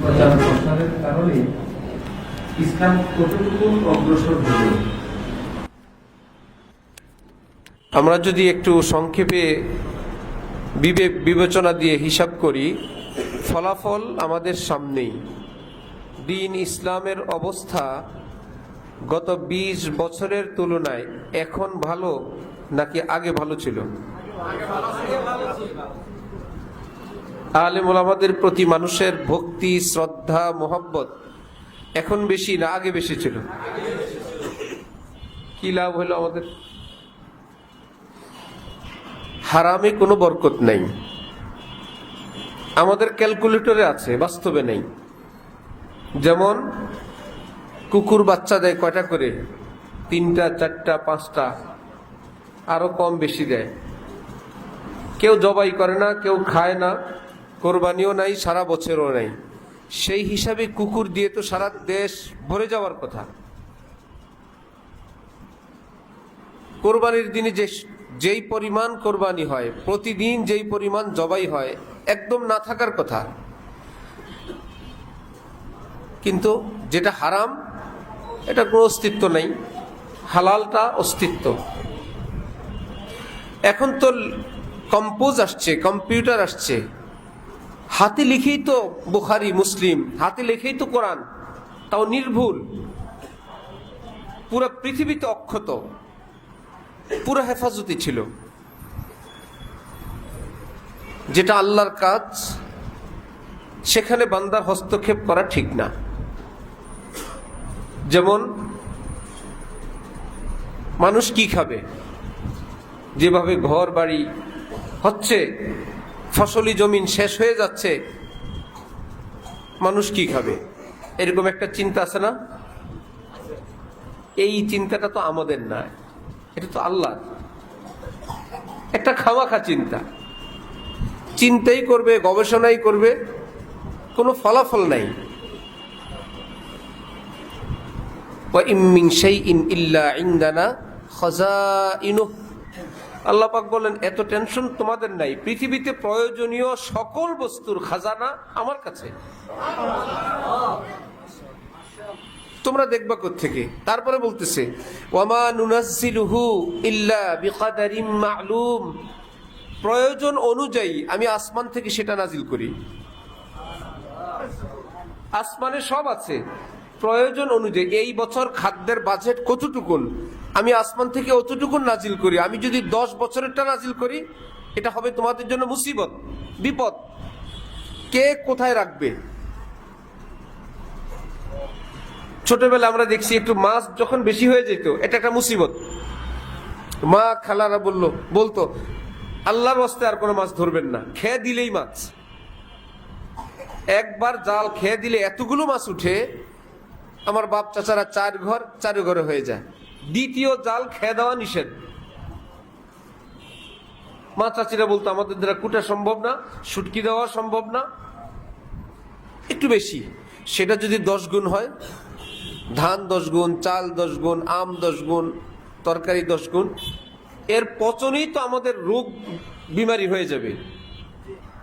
প্রচার প্রসারের কারণে ইসলাম কতটুকু অগ্রসর হল? আমরা যদি একটু সংক্ষেপে বিবেক বিবেচনা দিয়ে হিসাব করি, ফলাফল আমাদের সামনেই। দ্বীন ইসলামের অবস্থা গত 20 বছরের তুলনায় এখন ভালো নাকি আগে ভালো ছিল? আলেম ওলামাদের প্রতি মানুষের ভক্তি, শ্রদ্ধা, মোহাব্বত এখন বেশি না আগে বেশি ছিল? কি লাভ হলো আমাদের? হারামে কোনো বরকত নাই, আমাদের ক্যালকুলেটরে আছে, বাস্তবে নেই। যেমন কুকুর বাচ্চা দেয় কয়টা করে? 3টা, 4টা, 5টা, আরো কম বেশি দেয়। কেউ জবাই করে না, কেউ খায় না, কোরবানিও নাই, সারা বছরও নাই। সেই হিসাবে কুকুর দিয়ে তো সারা দেশ ভরে যাওয়ার কথা। কোরবানির দিনে যেই পরিমাণ কোরবানি হয়, প্রতিদিন যেই পরিমাণ জবাই হয়, একদম না থাকার কথা। কিন্তু যেটা হারাম এটা কোনো অস্তিত্ব নেই, হালালটা অস্তিত্ব। এখন তো কম্পোজ আসছে, কম্পিউটার আসছে, হাতে লিখেই তো বুখারী মুসলিম, হাতে লিখেই তো কোরআন, তাও নির্ভুল, পুরো পৃথিবীতে অক্ষত, পুরো হেফাজতি ছিল। যেটা আল্লাহর কাজ, সেখানে বান্দার হস্তক্ষেপ করা ঠিক না। যেমন মানুষ কি খাবে? যেভাবে ঘর বাড়ি হচ্ছে, ফসলি জমিন শেষ হয়ে যাচ্ছে, মানুষ কি খাবে? এরকম একটা চিন্তা আছে না? এই চিন্তাটা তো আমাদের না, এটা তো আল্লাহ। একটা খামাখা চিন্তা, চিন্তাই করবে, গবেষণাই করবে, কোনো ফলাফল নাই। আল্লাহ পাক বলেন, এত টেনশন তোমাদের নাই, পৃথিবীতে প্রয়োজনীয় সকল বস্তুর খাজানা আমার কাছে, তোমরা দেখবা কোত্থেকে। তারপরে বলতেছে, ওয়ামা নুনাজ্জিলুহু ইল্লা বিকাদারিম মা'লুম, প্রয়োজন অনুযায়ী আমি আসমান থেকে সেটা নাজিল করি। আসমানে সব আছে, প্রয়োজন অনুযায়ী। এই বছর খাদ্যের বাজেট কতটুকুন, আমি আসমান থেকে অতটুকুন নাজিল করি। আমি যদি 10 বছরেরটা নাজিল করি, এটা হবে তোমাদের জন্য মুসিবত, বিপদ। কে কোথায় রাখবে? ছোটবেলা আমরা দেখছি, একটু মাছ যখন বেশি হয়ে যেত, এটা একটা মুসিবত। মা খালারা বলতো আল্লাহর ওয়াস্তে আর কোনো মাছ ধরবেন না, খেয়ে দিলেই মাছ। একবার জাল খেয়ে দিলে এতগুলো মাছ উঠে, আমার বাপ চাচারা 4 ঘরে হয়ে যায়। দ্বিতীয় জাল খেয়ে দেওয়া নিষেধ। মা চাচিরা বলতো আমাদের দ্বারা কুটা সম্ভব না, শুটকি দেওয়া সম্ভব না, একটু বেশি। সেটা যদি 10 গুণ হয়, ধান 10 গুণ, চাল 10 গুণ, আম 10 গুণ, তরকারি 10 গুণ, এর পচনেই তো আমাদের রোগ বিমারি হয়ে যাবে।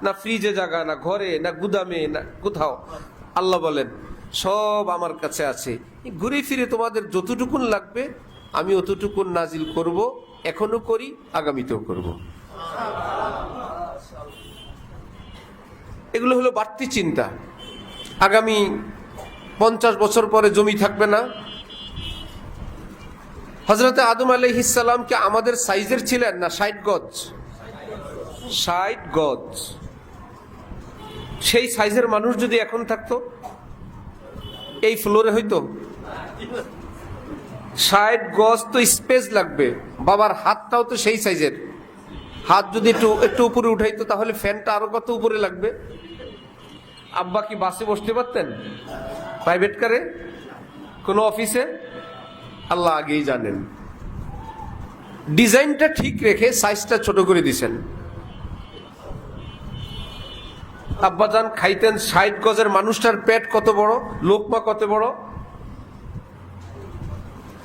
না ফ্রিজে জায়গা, না ঘরে, না গুদামে, না কোথাও। আল্লাহ বলেন, সব আমার কাছে আছে, ঘুরে ফিরে তোমাদের যতটুকুন লাগবে আমি অতটুকুন নাজিল করব, এখনো করি, আগামীতেও করব। এগুলো হলো বাড়তি চিন্তা। আগামী 50 বছর পরে জমি থাকবে না। হযরত আদম আলাইহিস সালাম কি আমাদের সাইজের ছিলেন না? 60 গজ, 60 গজ। সেই সাইজের মানুষ যদি এখন থাকতো, এই ফ্লোরে হইতো? 60 গজ তো স্পেস লাগবে। বাবার হাতটাও তো সেই সাইজের, হাত যদি একটু উপরে উঠাইতো, তাহলে ফ্যানটা আরো কত উপরে লাগবে। আব্বা কি বাসে বসতে পারতেন? প্রাইভেট কারে? কোনো অফিসে? আল্লাহ আগেই জানেন। ডিজাইনটা ঠিক রেখে সাইজটা ছোট করে দিছেন। আব্বাজান খাইতেন 60 গজের মানুষটার পেট কত বড়, লোকমা কত বড়,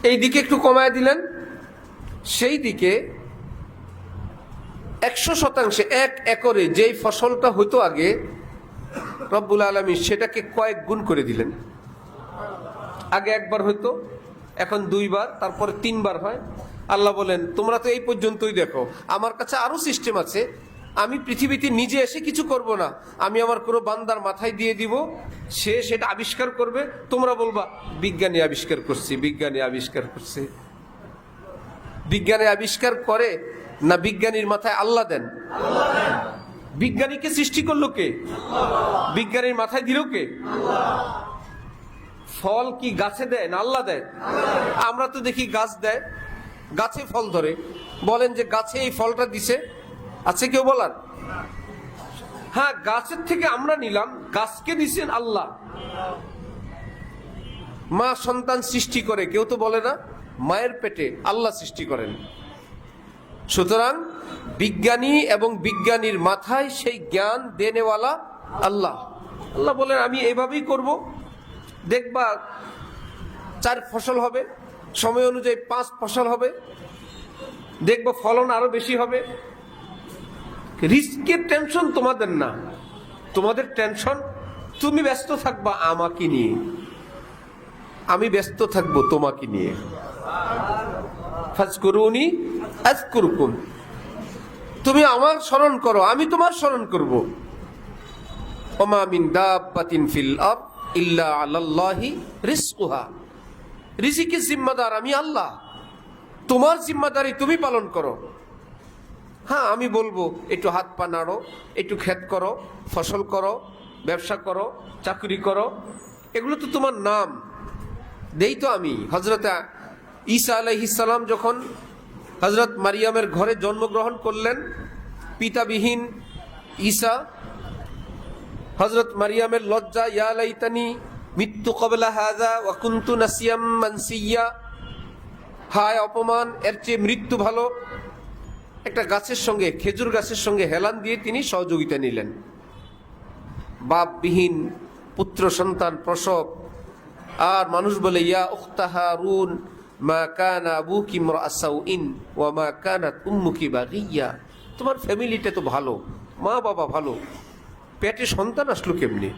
এই দিকে একটু কমায় দিলেন, সেই দিকে 100% 1 একরে যেই ফসলটা হতো আগে, রব্বুল আলামিন সেটাকে কয়েক গুণ করে দিলেন। আগে একবার হইতো, এখন 2 বার, তারপরে 3 বার হয়। আল্লাহ বলেন তোমরা তো এই পর্যন্তই দেখো, আমার কাছে আরো সিস্টেম আছে। আমি পৃথিবীতে নিজে এসে কিছু করব না, আমি আমার কোনো বান্দার মাথায় দিয়ে দিব, সে সেটা আবিষ্কার করবে। তোমরা বলবা বিজ্ঞানী আবিষ্কার করছে, বিজ্ঞানী আবিষ্কার করছে। বিজ্ঞানী আবিষ্কার করে না বিজ্ঞানীর মাথায় আল্লাহ দেন? বিজ্ঞানীকে সৃষ্টি করলো কে? বিজ্ঞানীর মাথায় দিল কে? ফল কি গাছে দেয় না আল্লাহ দেয়? আমরা তো দেখি গাছ দেয়, গাছে ফল ধরে। বলেন যে গাছে এই ফলটা দিছে, আছে কেউ বলার? হ্যাঁ, গাছের থেকে আমরা নিলাম, গাছকে দিছেন আল্লাহ। মা সন্তান সৃষ্টি করে, কেউ তো বলে না মায়ের পেটে আল্লাহ সৃষ্টি করেন। সুতরাং বিজ্ঞানী এবং বিজ্ঞানীর মাথায় সেই জ্ঞান দেনেওয়ালা আল্লাহ। আল্লাহ বলেন আমি এভাবেই করব, দেখবা 4 ফসল হবে, সময় অনুযায়ী 5 ফসল হবে, দেখবা ফলন আরো বেশি হবে। রিস্কের টেনশন তোমাদের না, তোমাদের টেনশন তুমি ব্যস্ত থাকবা আমাকে নিয়ে, আমি ব্যস্ত থাকবো তোমাকে নিয়ে। ফাজকুরুনি আযকুরকুম, তুমি আমার স্মরণ করো, আমি তোমার স্মরণ করব। ওমা মিন দাব্বাতিন ফিল আরদ ইল্লা আলাল্লাহি রিজকুহা, রিজিকের জিম্মাদার আমি আল্লাহ, তোমার জিম্মাদারি তুমি পালন করো। হ্যাঁ, আমি বলবো একটু হাত পা নাড়ো, একটু ক্ষেত করো, ফসল করো, ব্যবসা করো, চাকরি করো, এগুলো তো তোমার নাম দেই তো আমি। হযরত ঈসা আলাইহিস সালাম যখন হযরত মারিয়ামের ঘরে জন্মগ্রহণ করলেন, পিতাবিহীন ঈসা, হযরত মারিয়ামের লজ্জা, ইয়া লাইতানি মিত্তু ক্বাবলা হাযা ওয়া কুনতু নাসিয়াম মানসিয়া, হায় অপমান, এর চেয়ে মৃত্যু ভালো। একটা গাছের সঙ্গে, খেজুর গাছের সঙ্গে হেলান দিয়ে তিনি সহযোগিতা নিলেন। বাপবিহীন পুত্র সন্তান প্রসব, আর মানুষ বলে ইয়া উখতা হারুন মা কানা আবুকি ইমরাআ সাউইন ওয়া মা কানাত উম্মুকি বাগিয়া, তোমার ফ্যামিলিটা তো ভালো, মা বাবা ভালো, পেটে সন্তান আসলো কেমনে?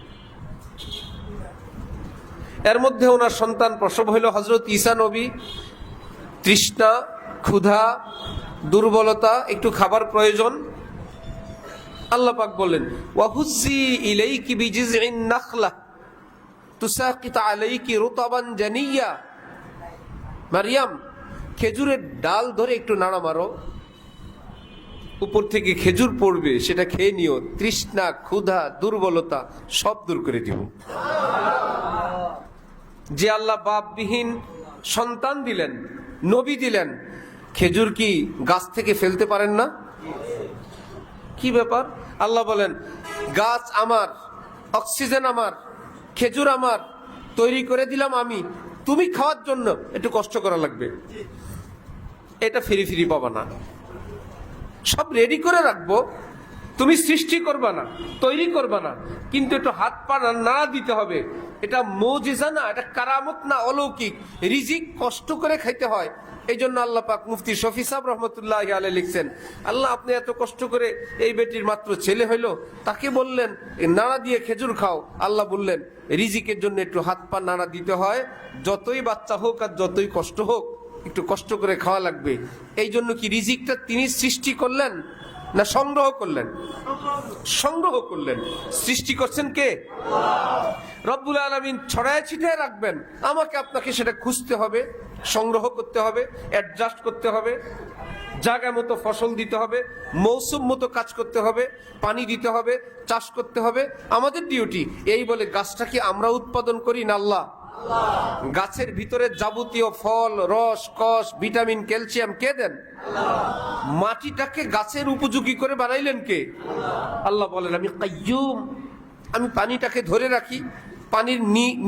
এর মধ্যে ওনার সন্তান প্রসব হইল। হযরত ঈসা নবী, তৃষ্ণা, ক্ষুধা, দুর্বলতা, একটু খাবার প্রয়োজন। আল্লাহ পাক বলেন ওয়াহুজ্জি ইলাইকি বিজিযইন নাখলা তুসাকিত আলাইকি রুতাবান জানিয়া, মারিয়াম খেজুরের ডাল ধরে একটু নাড়া মারো, উপর থেকে খেজুর পড়বে, সেটা খেয়ে নিও, তৃষ্ণা, ক্ষুধা, দুর্বলতা সব দূর করে দিব। যে আল্লাহ বাপবিহীন সন্তান দিলেন, নবী দিলেন, খেজুর কি গাছ থেকে ফেলতে পারেন না? কি ব্যাপার? আল্লাহ বলেন গাছ আমার, অক্সিজেন আমার, খেজুর আমার, তৈরি করে দিলাম আমি, তুমি খাওয়ার জন্য একটু কষ্ট করা লাগবে, এটা ফিরি ফিরি পাবা না। সব রেডি করে রাখবো, তুমি সৃষ্টি করবা না, তৈরি করবা না, কিন্তু একটু হাত পা নাড়া দিতে হবে। এটা মুজিজা না, এটা কারামত না, অলৌকিক। রিজিক কষ্ট করে খাইতে হয়। এই জন্য আল্লাহ পাক মুফতি শফি সাহেব রহমতুল্লাহ আলাইহি লিখছেন, আল্লাহ আপনি এত কষ্ট করে এই বেটির মাত্র ছেলে হইল, তাকে বললেন নাড়া দিয়ে খেজুর খাও। আল্লাহ বললেন রিজিকের জন্য একটু হাত পা নাড়া দিতে হয়, যতই বাচ্চা হোক আর যতই কষ্ট হোক একটু কষ্ট করে খাওয়া লাগবে। এই জন্য কি রিজিকটা তিনি সৃষ্টি করলেন না সংগ্রহ করলেন? সংগ্রহ করলেন। সৃষ্টি করছেন কে? রব্বুল আলামিন ছড়ায় ছিটায় রাখবেন, আমাকে আপনাকে সেটা খুঁজতে হবে, সংগ্রহ করতে হবে, অ্যাডজাস্ট করতে হবে, জায়গা মতো ফসল দিতে হবে, মৌসুম মতো কাজ করতে হবে, পানি দিতে হবে, চাষ করতে হবে, আমাদের ডিউটি। এই বলে গাছটা কি আমরা উৎপাদন করি না আল্লাহ? গাছের ভিতরে যাবতীয় ফল, রস, কষ, ভিটামিন, ক্যালসিয়াম কে দেন? মাটিটাকে গাছের উপযোগী করে বানাইলেন কে? আল্লাহ বলেন আমি কাইয়ুম, আমি পানিটাকে ধরে রাখি, পানির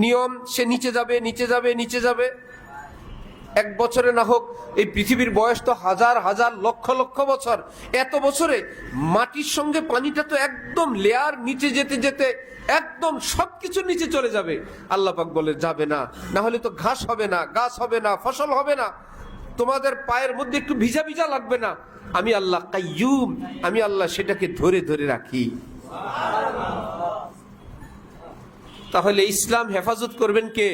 নিয়ম, সে নিচে যাবে, নিচে যাবে, নিচে যাবে। 1 বছরে না হোক, এই পৃথিবীর বয়স তো হাজার হাজার লক্ষ লক্ষ বছর, এত বছরে মাটির সঙ্গে পানিটা তো একদম লেয়ার নিচে যেতে যেতে একদম সবকিছু নিচে চলে যাবে। আল্লাহ পাক বলে যাবে না, না হলে তো ঘাস হবে না, গাছ হবে না, ফসল হবে না, তোমাদের পায়ের মধ্যে একটু ভিজা ভিজা লাগবে না। আমি আল্লাহ কাইয়ুম, আমি আল্লাহ সেটাকে ধরে ধরে রাখি। তাহলে ইসলাম হেফাজত করবেন কে?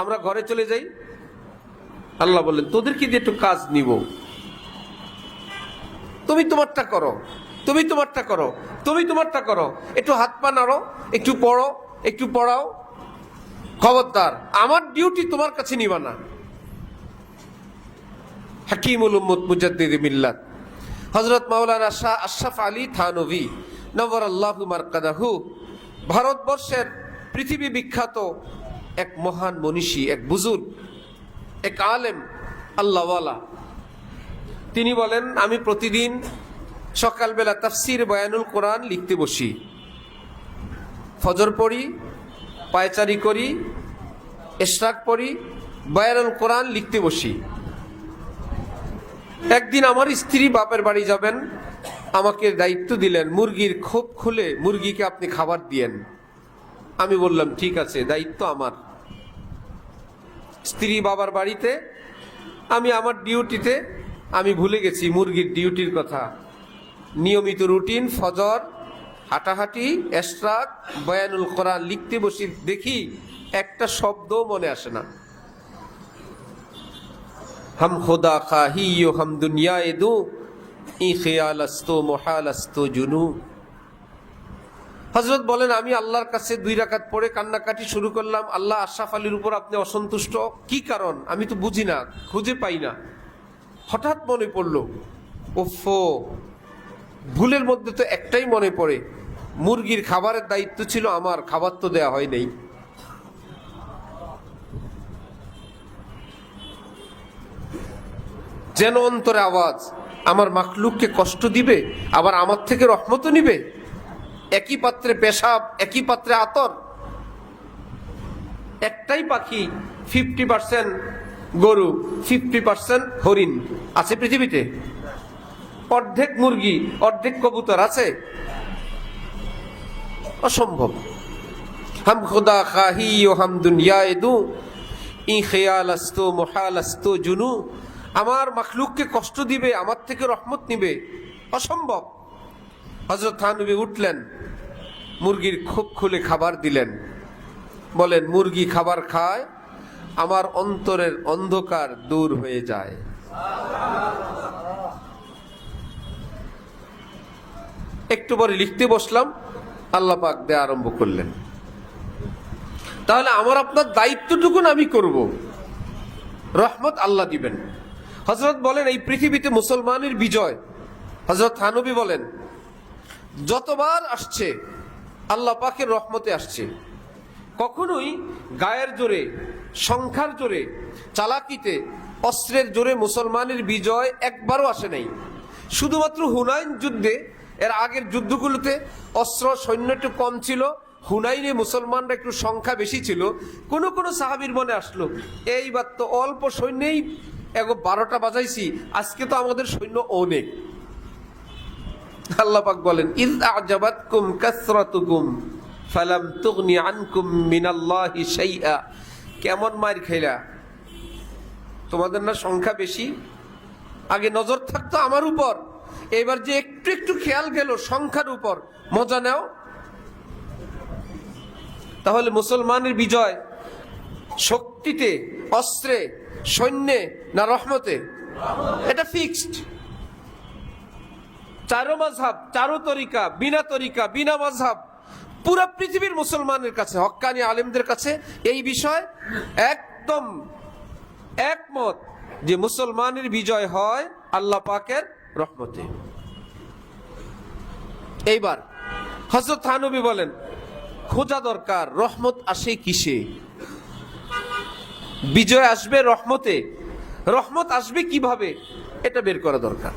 আমরা ঘরে চলে যাই, আল্লাহ বললেন তোদেরকে দিয়ে একটু কাজ নিব, তুমি তোমারটা করো, তুমি তোমারটা করো, তুমি তোমারটা করো, একটু হাত পা নাড়ো, একটু পড়ো, একটু পড়াও, খবরদার আমার ডিউটি তোমার কাছে নিবা না। হাকিমুল উম্মত মুজাদ্দিদ মিল্লাত হযরত মাওলানা শাহ আশরাফ আলী থানভী নওয়ারাল্লাহু মারকাদাহু, ভারতবর্ষের পৃথিবী বিখ্যাত এক মহান মনীষী, এক বুজুর্গ, এক আলেম, আল্লাহওয়ালা। তিনি বলেন আমি প্রতিদিন সকালবেলা তাফসির বয়ানুল কোরআন লিখতে বসি, ফজর পড়ি, পায়চারি করি, ইশরাক পড়ি, বয়ানুল কোরআন লিখতে বসি। একদিন আমার স্ত্রী বাপের বাড়ি যাবেন, আমাকে দায়িত্ব দিলেন মুরগির খোপ খুলে মুরগিকে আপনি খাবার দিয়েন। আমি বললাম ঠিক আছে, দায়িত্ব আমার। স্ত্রী বাবার বাড়িতে, আমি আমার ডিউটিতে, আমি ভুলে গেছি মুরগির ডিউটির কথা। নিয়মিত রুটিন, ফজর, হাঁটাহাঁটি, ইশরাক, বয়ানুল কোরআন লিখতে বসি, দেখি একটা শব্দ মনে আসে না। हम खुदा खाही यो हम दुनियाए दो ই খেয়ালাस्तो মোহালাस्तो জুনু। হযরত বলেন আমি আল্লাহর কাছে 2 রাকাত পড়ে কান্নাকাটি শুরু করলাম, আল্লাহ আশরাফ আলীর উপর আপনি অসন্তুষ্ট, কি কারণ আমি তো বুঝি না, খুঁজে পাই না। হঠাৎ মনে পড়লো, ওফো, ভুলের মধ্যে তো একটাই মনে পড়ে, মুরগির খাবারের দায়িত্ব ছিল আমার, খাবার তো দেয়া হয় নাই। যেন অন্তরে আওয়াজ, আমার মাখলুককে কষ্ট দিবে, আবার আমার থেকে রহমত নিবে। একই পাত্রে পেশাব, একই পাত্রে আতর। একটাই পাখি, 50% গরু, 50% হরিণ আছে পৃথিবীতে। অর্ধেক মুরগি, অর্ধেক কবুতর আছে, অসম্ভব। হাম খুদা খাহি ও হাম দুনিয়ায়ে দু ই খেয়ালাस्तो মোহালাस्तो জুনু। আমার মাখলুককে কষ্ট দিবে, আমার থেকে রহমত নিবে, অসম্ভব। হযরত থানভী উঠলেন, মুরগির খোপ খুলে খাবার দিলেন, বলেন মুরগি খাবার খায়, আমার অন্তরের অন্ধকার দূর হয়ে যায়। একটু পরে লিখতে বসলাম, আল্লাহ পাক দেয়া আরম্ভ করলেন। তাহলে আমার আপনার দায়িত্বটুকুন আমি করব, রহমত আল্লাহ দিবেন। হযরত বলেন এই পৃথিবীতে মুসলমানের বিজয়, হযরত থানভী বলেন যতবার আসছে আল্লাহ পাকের রহমতে আসছে। কখনোই গায়ের জোরে, সংখ্যার জোরে, চালাকিতে, অস্ত্রের জোরে মুসলমানের বিজয় একবারও আসে নাই। শুধুমাত্র হুনাইন যুদ্ধে, এর আগের যুদ্ধগুলোতে অস্ত্র সৈন্য একটু কম ছিল, হুনাইনে মুসলমানরা একটু সংখ্যা বেশি ছিল। কোন কোন সাহাবীর মনে আসলো এইবার তো অল্প সৈন্যেই 12টা বাজাইছি, আজকে তো আমাদের সৈন্য অনেক। আল্লাহ পাক বলেন ইয আ'জাবাতকুম কাসরাতুকুম ফালাম তুগনি আনকুম মিনাল্লাহি শাইআ। কেমন মার খাইলা, তোমাদের না সংখ্যা বেশি, আগে নজর থাকতো আমার উপর, এবার যে একটু একটু খেয়াল গেল সংখ্যার উপর, মজা নাও। তাহলে মুসলমানের বিজয় শক্তিতে, অস্ত্রে, সৈন্যে না রহমতে? এটা ফিক্সড। চারো মাযহাব, চারো তরিকা, বিনা তরিকা, বিনা মাযহাব, পুরো পৃথিবীর মুসলমানের কাছে, হক্কানি আলেমদের কাছে এই বিষয় একদম একমত যে মুসলমানের বিজয় হয় আল্লাহ পাকের রহমতে। এইবার হযরত থানভী বলেন খোঁজা দরকার, রহমত আসে কিসে? বিজয় আসবে রহমতে, রহমত আসবে কিভাবে এটা বের করা দরকার।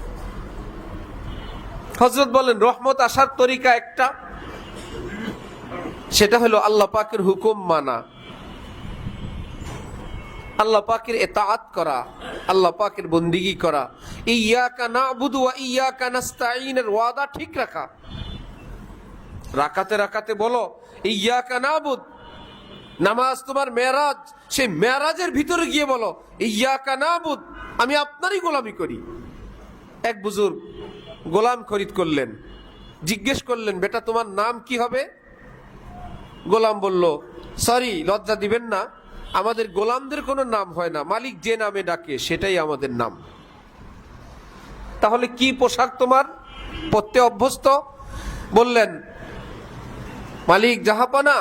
হযরত বলেন রহমত আসার তরিকা একটা, সেটা হলো আল্লাহ পাকের হুকুম মানা, আল্লাহ পাকের ইতাআত করা, আল্লাহ পাকের বন্দিগি করা, ইয়্যাকা না'বুদু ওয়া ইয়্যাকা নাস্তাঈনের ওয়াদা ঠিক রাখা। রাকাতে রাকাতে বলো ইয়্যাকা না'বুদ, নামাজ তোমার মেরাজ, সেই মেরাজের ভিতরে গিয়ে বলো ইয়্যাকা না'বুদ, আমি আপনারই গোলামি করি। এক বুজুর্গ গোলাম খরিদ করলেন, জিজ্ঞেস করলেন বেটা তোমার নাম কি হবে? গোলাম বলল, সরি, লজ্জা দিবেন না, আমাদের গোলামদের কোনো নাম হয় না, মালিক যে নামে ডাকে সেটাই আমাদের নাম। তাহলে কি পোশাক তোমার পরতে অভ্যস্ত? বললেন, মালিক জাহাপানা,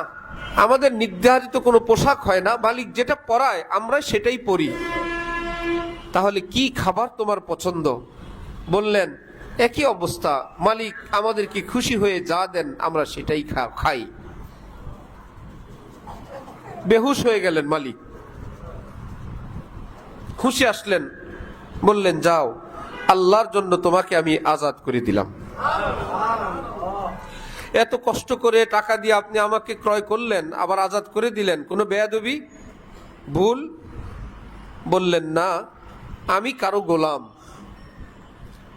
আমাদের নির্ধারিত কোনো পোশাক হয় না, মালিক যেটা পরায় আমরা সেটাই পরি। তাহলে কি খাবার তোমার পছন্দ? বললেন, একই অবস্থা, মালিক আমাদেরকে খুশি হয়ে যা দেন আমরা সেটাই খাই। বেহুশ হয়ে গেলেন মালিক, খুশি আসলেন, বললেন, যাও, আল্লাহর জন্য তোমাকে আমি আজাদ করে দিলাম। এত কষ্ট করে টাকা দিয়ে আপনি আমাকে ক্রয় করলেন, আবার আজাদ করে দিলেন, কোনো বেয়াদবি, ভুল? বললেন, না, আমি কারো গোলাম,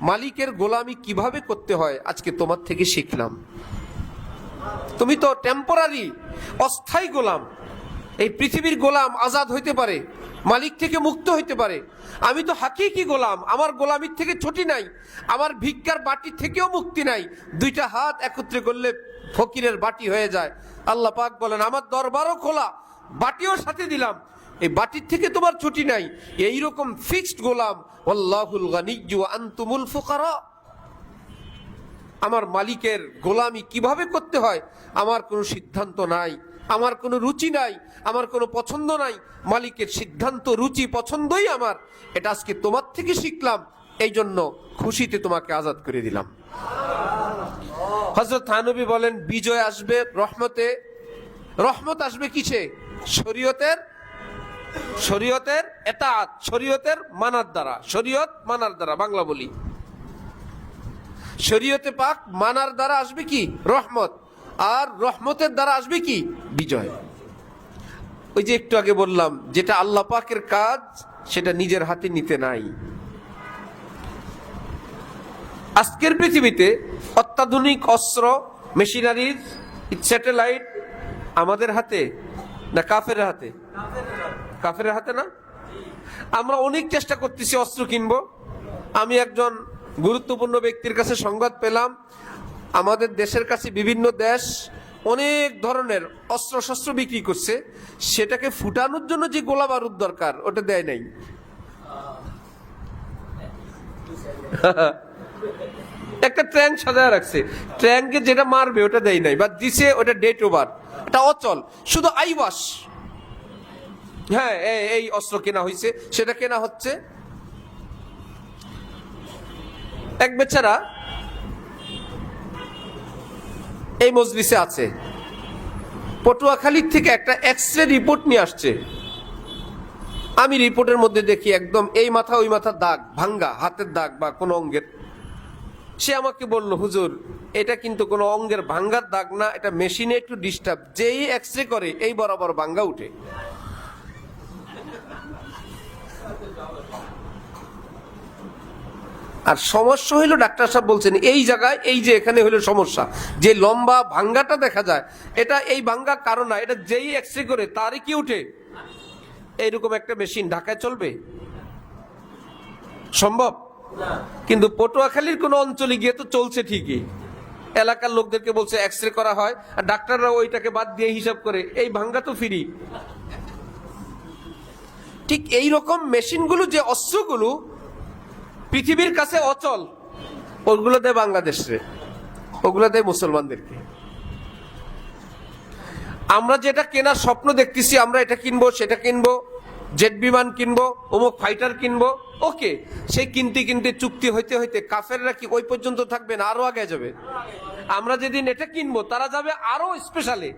মালিকের গোলামি কিভাবে করতে হয় আজকে তোমার থেকে শিখলাম। তুমি তো টেম্পোরারি, অস্থায়ী গোলাম। এই পৃথিবীর গোলাম আজাদ হইতে পারে, মালিক থেকে মুক্ত হইতে পারে। আমি তো হাকিকি গোলাম, আমার গোলামির থেকে ছুটি নাই, আমার ভিক্ষার বাটি থেকেও মুক্তি নাই। দুইটা হাত একত্রে করলে ফকিরের বাটি হয়ে যায়। আল্লাহ পাক বলেন, আমার দরবারও খোলা, বাটিও সাথে দিলাম, এই বাটির থেকে তোমার ছুটি নাই। এইরকম ফিক্সড গোলাম, আল্লাহুল গানিয়্যু ওয়া আনতুমুল ফুকারা। আমার মালিকের গোলামি কিভাবে করতে হয় আমার কোনো সিদ্ধান্ত নাই, আমার কোনো রুচি নাই, আমার কোনো পছন্দ নাই। মালিকের সিদ্ধান্ত, রুচি, পছন্দই আমার। এটা আজকে তোমার থেকে শিখলাম, এই জন্য খুশিতে তোমাকে আজাদ করে দিলাম। হযরত থানবী বলেন, বিজয় আসবে রহমতে। রহমত আসবে কিসে? শরীয়তের এতাআত, শরীয়তের মানার দ্বারা। শরীয়ত মানার দ্বারা, বাংলা বলি, শরীয়তে পাক মানার দ্বারা আসবে কি? রহমত। আর রহমতের দ্বারা আসবে কি? বিজয়। ওই যে একটু আগে বললাম, যেটা আল্লাহ পাকের কাজ সেটা নিজের হাতে নিতে নাই। আজকের পৃথিবীতে অত্যাধুনিক অস্ত্র, মেশিনারিজ, স্যাটেলাইট আমাদের হাতে না কাফের হাতে? কাফের হাতে না? আমরা অনেক চেষ্টা করতেছি অস্ত্র কিনবো। আমি একজন গুরুত্বপূর্ণ ব্যক্তির কাছে সংবাদ পেলাম, আমাদের দেশের কাছে বিভিন্ন দেশ অনেক ধরনের অস্ত্র শস্ত্র বিক্রি করছে, সেটাকে ফুটানোর জন্য যে গোলা বারুদ দরকার ওটা দেয় নাই। একটা ট্যাঙ্ক সাজায় রাখছে, ট্যাঙ্কে যেটা মারবে ওটা দেয় নাই, বা দিছে ওটা ডেট ওভার, এটা অচল, শুধু আইওয়াস। হ্যাঁ, এই অস্ত্র কেনা হয়েছে, সেটা কেনা হচ্ছে। এক বেচারা এই মজলিসে আছে, পটুয়াখালীর থেকে একটা এক্সরে রিপোর্ট নিয়ে আসছে। আমি রিপোর্টের মধ্যে দেখি একদম এই মাথা ওই মাথা দাগ, ভাঙ্গা হাতের দাগ বা কোনো অঙ্গের। সে আমাকে বলল, হুজুর, এটা কিন্তু কোনো অঙ্গের ভাঙ্গার দাগ না, এটা মেশিনে একটু ডিস্টার্ব, যেই এক্সরে করে এই বরাবর ভাঙ্গা উঠে। আর সমস্যা হইল, ডাক্তার সাহেব বলছেন এই জায়গায়, এই যে এখানে হইলো সমস্যা, যে লম্বা ভাঙ্গাটা দেখা যায় এটা এই ভাঙ্গা কারণ না, এটা যেই এক্সরে করে তারই কি উঠে। এইরকম একটা মেশিন ঢাকায় চলবে? সম্ভব? কিন্তু পটুয়াখালীর কোন অঞ্চলে গিয়ে তো চলছে ঠিকই। এলাকার লোকদেরকে বলছে এক্সরে করা হয়, আর ডাক্তাররা ওইটাকে বাদ দিয়ে হিসাব করে এই ভাঙ্গা তো ফ্রি। ঠিক এইরকম মেশিনগুলো, যে অস্ত্রগুলো পৃথিবীর কাছে অচল, ওগুলো দেয় বাংলাদেশে, ওগুলো দেয় মুসলমানদেরকে। আমরা যেটা কেনার স্বপ্ন দেখতেছি, আমরা এটা কিনবো, সেটা কিনবো, জেট বিমান কিনবো, অমুক ফাইটার কিনবো, ওকে, সেই কিনতে কিনতে চুক্তি হইতে হইতে কাফেররা কি ওই পর্যন্ত থাকবে না, আরো আগে যাবে। আমরা যেদিন এটা কিনবো তারা যাবে আরো স্পেশালে।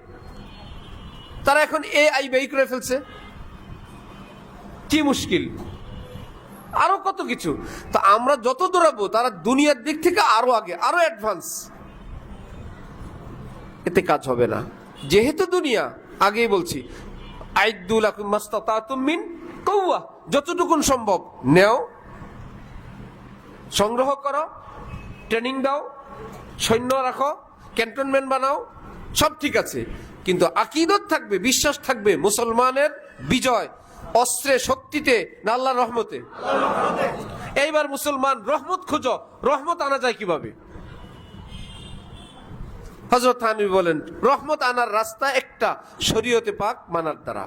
তারা এখন AI বের করে ফেলছে, কি মুশকিল, আরো কত কিছু। তো আমরা যত দৌড়াবো তারা দুনিয়ার দিক থেকে আরো আগে, আরো অ্যাডভান্স। এতে কাজ হবে না, যেহেতু দুনিয়া, আগেই বলছি, আইদ্দু লাকুম মাসতাতাতুম মিন কুওয়া, যতটুকুন সম্ভব নেও, সংগ্রহ করো, ট্রেনিং দাও, সৈন্য রাখো, ক্যান্টনমেন্ট বানাও, সব ঠিক আছে, কিন্তু আকীদত থাকবে, বিশ্বাস থাকবে মুসলমানের বিজয় অস্ত্রে, শক্তিতে না আল্লাহর রহমতে। এইবার মুসলমান রহমত খোঁজো, রহমত আনা যায় কিভাবে? হযরত থানভী বলেন রহমত আনার রাস্তা একটা, শরীয়তে পাক মানার দ্বারা।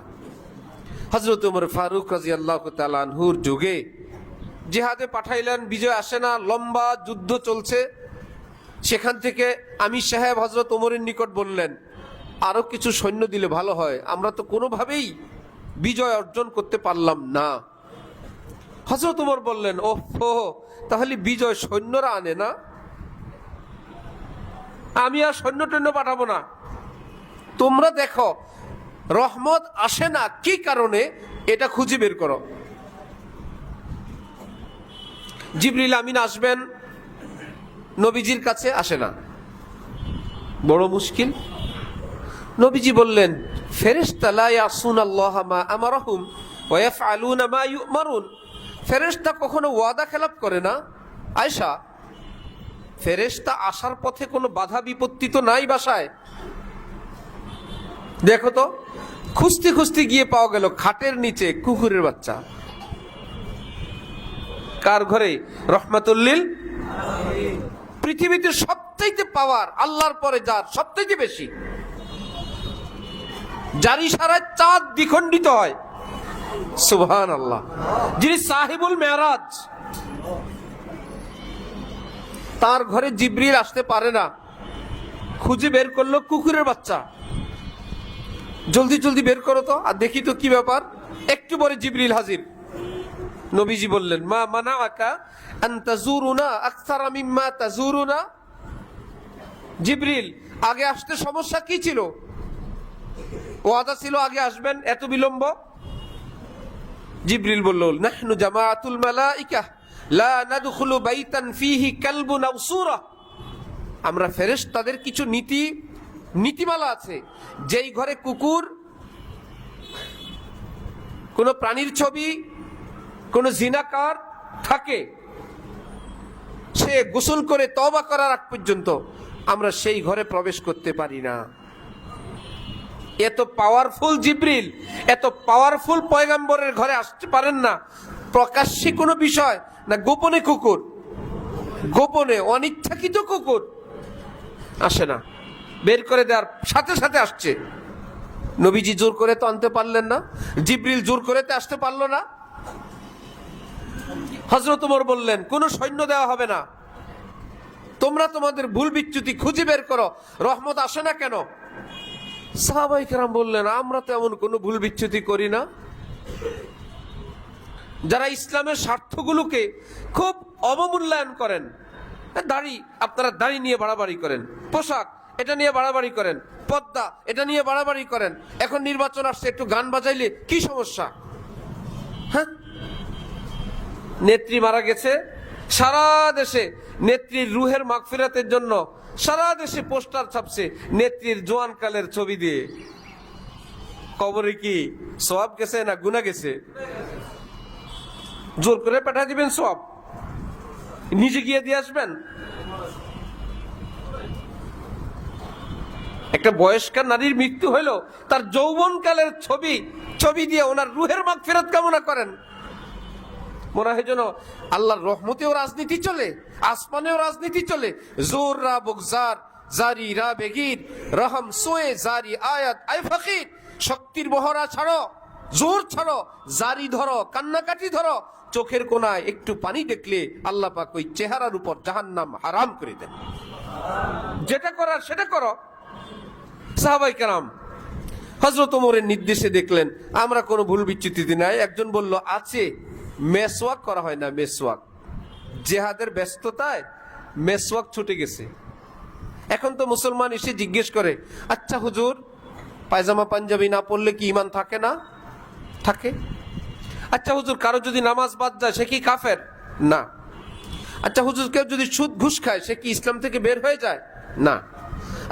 হযরত ওমর ফারুক রাদিয়াল্লাহু তাআলা আনহুর যুগে জিহাদে পাঠাইলেন, বিজয় আসে না, লম্বা যুদ্ধ চলছে। সেখান থেকে আমির সাহেব হযরত ওমরের নিকট বললেন, আরো কিছু সৈন্য দিলে ভালো হয়, আমরা তো কোনোভাবেই বিজয় অর্জন করতে পারলাম না। হযরত ওমর বললেন, ওহো, তাহলে বিজয় সৈন্যরা আনে না, আমি আর সৈন্য টৈন্য পাঠাবো না, তোমরা দেখো রহমত আসে না কি কারণে, এটা খুঁজে বের করো। জিবরিল আমিন আসবেন নবীজির কাছে, আসে না, বড় মুশকিল। নবীজি বললেন, ফেরেশতা লা ইয়াসুনাল্লাহ মা আমারহুম ওয়া ইয়াফআলুনা মা ইউমারুন, ফেরেশতা কখনো ওয়াদা খেলাপ করে না। আয়েশা, ফেরেশতা আসার পথে কোনো বাধা বিপত্তি তো নাই বাসায়? দেখো তো, খুঁজতে খুঁজতে গিয়ে পাওয়া গেল খাটের নিচে কুকুরের বাচ্চা। কার ঘরে? রহমাতুল্লিল। পৃথিবীতে সবচাইতে পাওয়ার আল্লাহর পরে যার সবচাইতে বেশি, যার ইশারায় চাঁদ দ্বিখণ্ডিত হয়, সুবহানাল্লাহ, যিনি সাহিবুল মেরাজ, তার ঘরে জিবরিল আসতে পারে না। খুঁজে বের করলো কুকুরের বাচ্চা। জলদি জলদি বের করো তো, আর দেখি তো কি ব্যাপার। একটু পরে জিবরিল হাজির। নবীজি বললেন, মা মানাআকা আন তাজুরুনা আকসারা মিম্মা তাজুরুনা। জিবরিল, আগে আসতে সমস্যা কি ছিল? ওয়াদা ছিল আগে আসবেন, এত বিলম্ব? জিবরিল বলল, নাহনু জামাআতুল মালাইকা লা নাদখুলু বাইতান ফীহি কালবুন আও সূরা। আমরা ফেরেশতাদের কিছু নীতিমালা আছে, যেই ঘরে কুকুর, কোন প্রাণীর ছবি, কোন জিনাকার থাকে, সে গোসল করে তওবা করার আগ পর্যন্ত আমরা সেই ঘরে প্রবেশ করতে পারি না। এত পাওয়ারফুল জিবরিল, এত পাওয়ারফুল পয়গম্বরের ঘরে আসতে পারেন না। প্রকাশ্যে কোনো বিষয় না, গোপনে কুকুর, গোপনে অনিচ্ছাকৃত কুকুর আসে না, বের করে দেওয়ার সাথে সাথে আসছে। নবীজি জোর করে তো আনতে পারলেন না, জিবরিল জোর করে তো আসতে পারলো না। হযরত ওমর বললেন, কোনো সৈন্য দেওয়া হবে না, তোমরা তোমাদের ভুল বিচ্যুতি খুঁজে বের করো, রহমত আসে না কেন? সাহাবায়ে কেরাম বললেন, আমরা তো এমন কোনো ভুল বিচ্যুতি করি না। যারা ইসলামের স্বার্থগুলোকে খুব অবমূল্যায়ন করেন, দাড়ি, আপনারা দাড়ি নিয়ে বাড়াবাড়ি করেন, পোশাক এটা নিয়ে বাড়াবাড়ি করেন, পর্দা এটা নিয়ে বাড়াবাড়ি করেন, এখন নির্বাচন আসছে একটু গান বাজাইলে কি সমস্যা? হ্যাঁ, নেত্রী মারা গেছে, সারা দেশে নেত্রীর রুহের মাগফিরাতের জন্য সারা দেশে পোস্টার ছাপছে নেত্রীর জোয়ানকালের ছবি দিয়ে। কবরে কি সওয়াব গেছে না গুনাহ গেছে? জোর করে পাঠিয়ে দিবেন সওয়াব, নিজে গিয়ে দিয়ে আসবেন? একটা বয়স্কা নারীর মৃত্যু হইলো, তার যৌবনকালের ছবি দিয়ে ওনার রুহের মাগফিরাত কামনা করেন। মনে হয় যেন আল্লাহর রহমতেও রাজনীতি চলে, আসমানেও রাজনীতি চলে। জোর রা বুগজার জারি রা বেগির রহম সোয়ে জারি আয়াত আই ফকির। শক্তির বহরা ছাড়ো, জোর ছাড়ো, জারি ধরো, কান্নাকাটি ধরো, চোখের কোনায় একটু পানি দেখলে আল্লাহ পাক ওই চেহারার উপর জাহান্নাম হারাম করে দেন। যেটা করার সেটা করো। সাহাবায়ে কেরাম হযরত ওমরের নির্দেশে দেখলেন আমরা কোনো ভুল বিচ্যুতি নাই। একজন বলল, আছে, মেসওয়াক করা হয় না, মেসওয়াক। জিহাদের ব্যস্ততায় মেসওয়াক ছুটে গেছে। এখন তো মুসলমান এসে জিজ্ঞেস করে, আচ্ছা হুজুর, পায়জামা পাঞ্জাবি না পরলে কি ঈমান থাকে না? থাকে। আচ্ছা হুজুর, কারো যদি নামাজ বাদ যায় সে কি কাফের? না। আচ্ছা হুজুর, কেউ যদি সুদ ঘুষ খায় সে কি ইসলাম থেকে বের হয়ে যায়? না।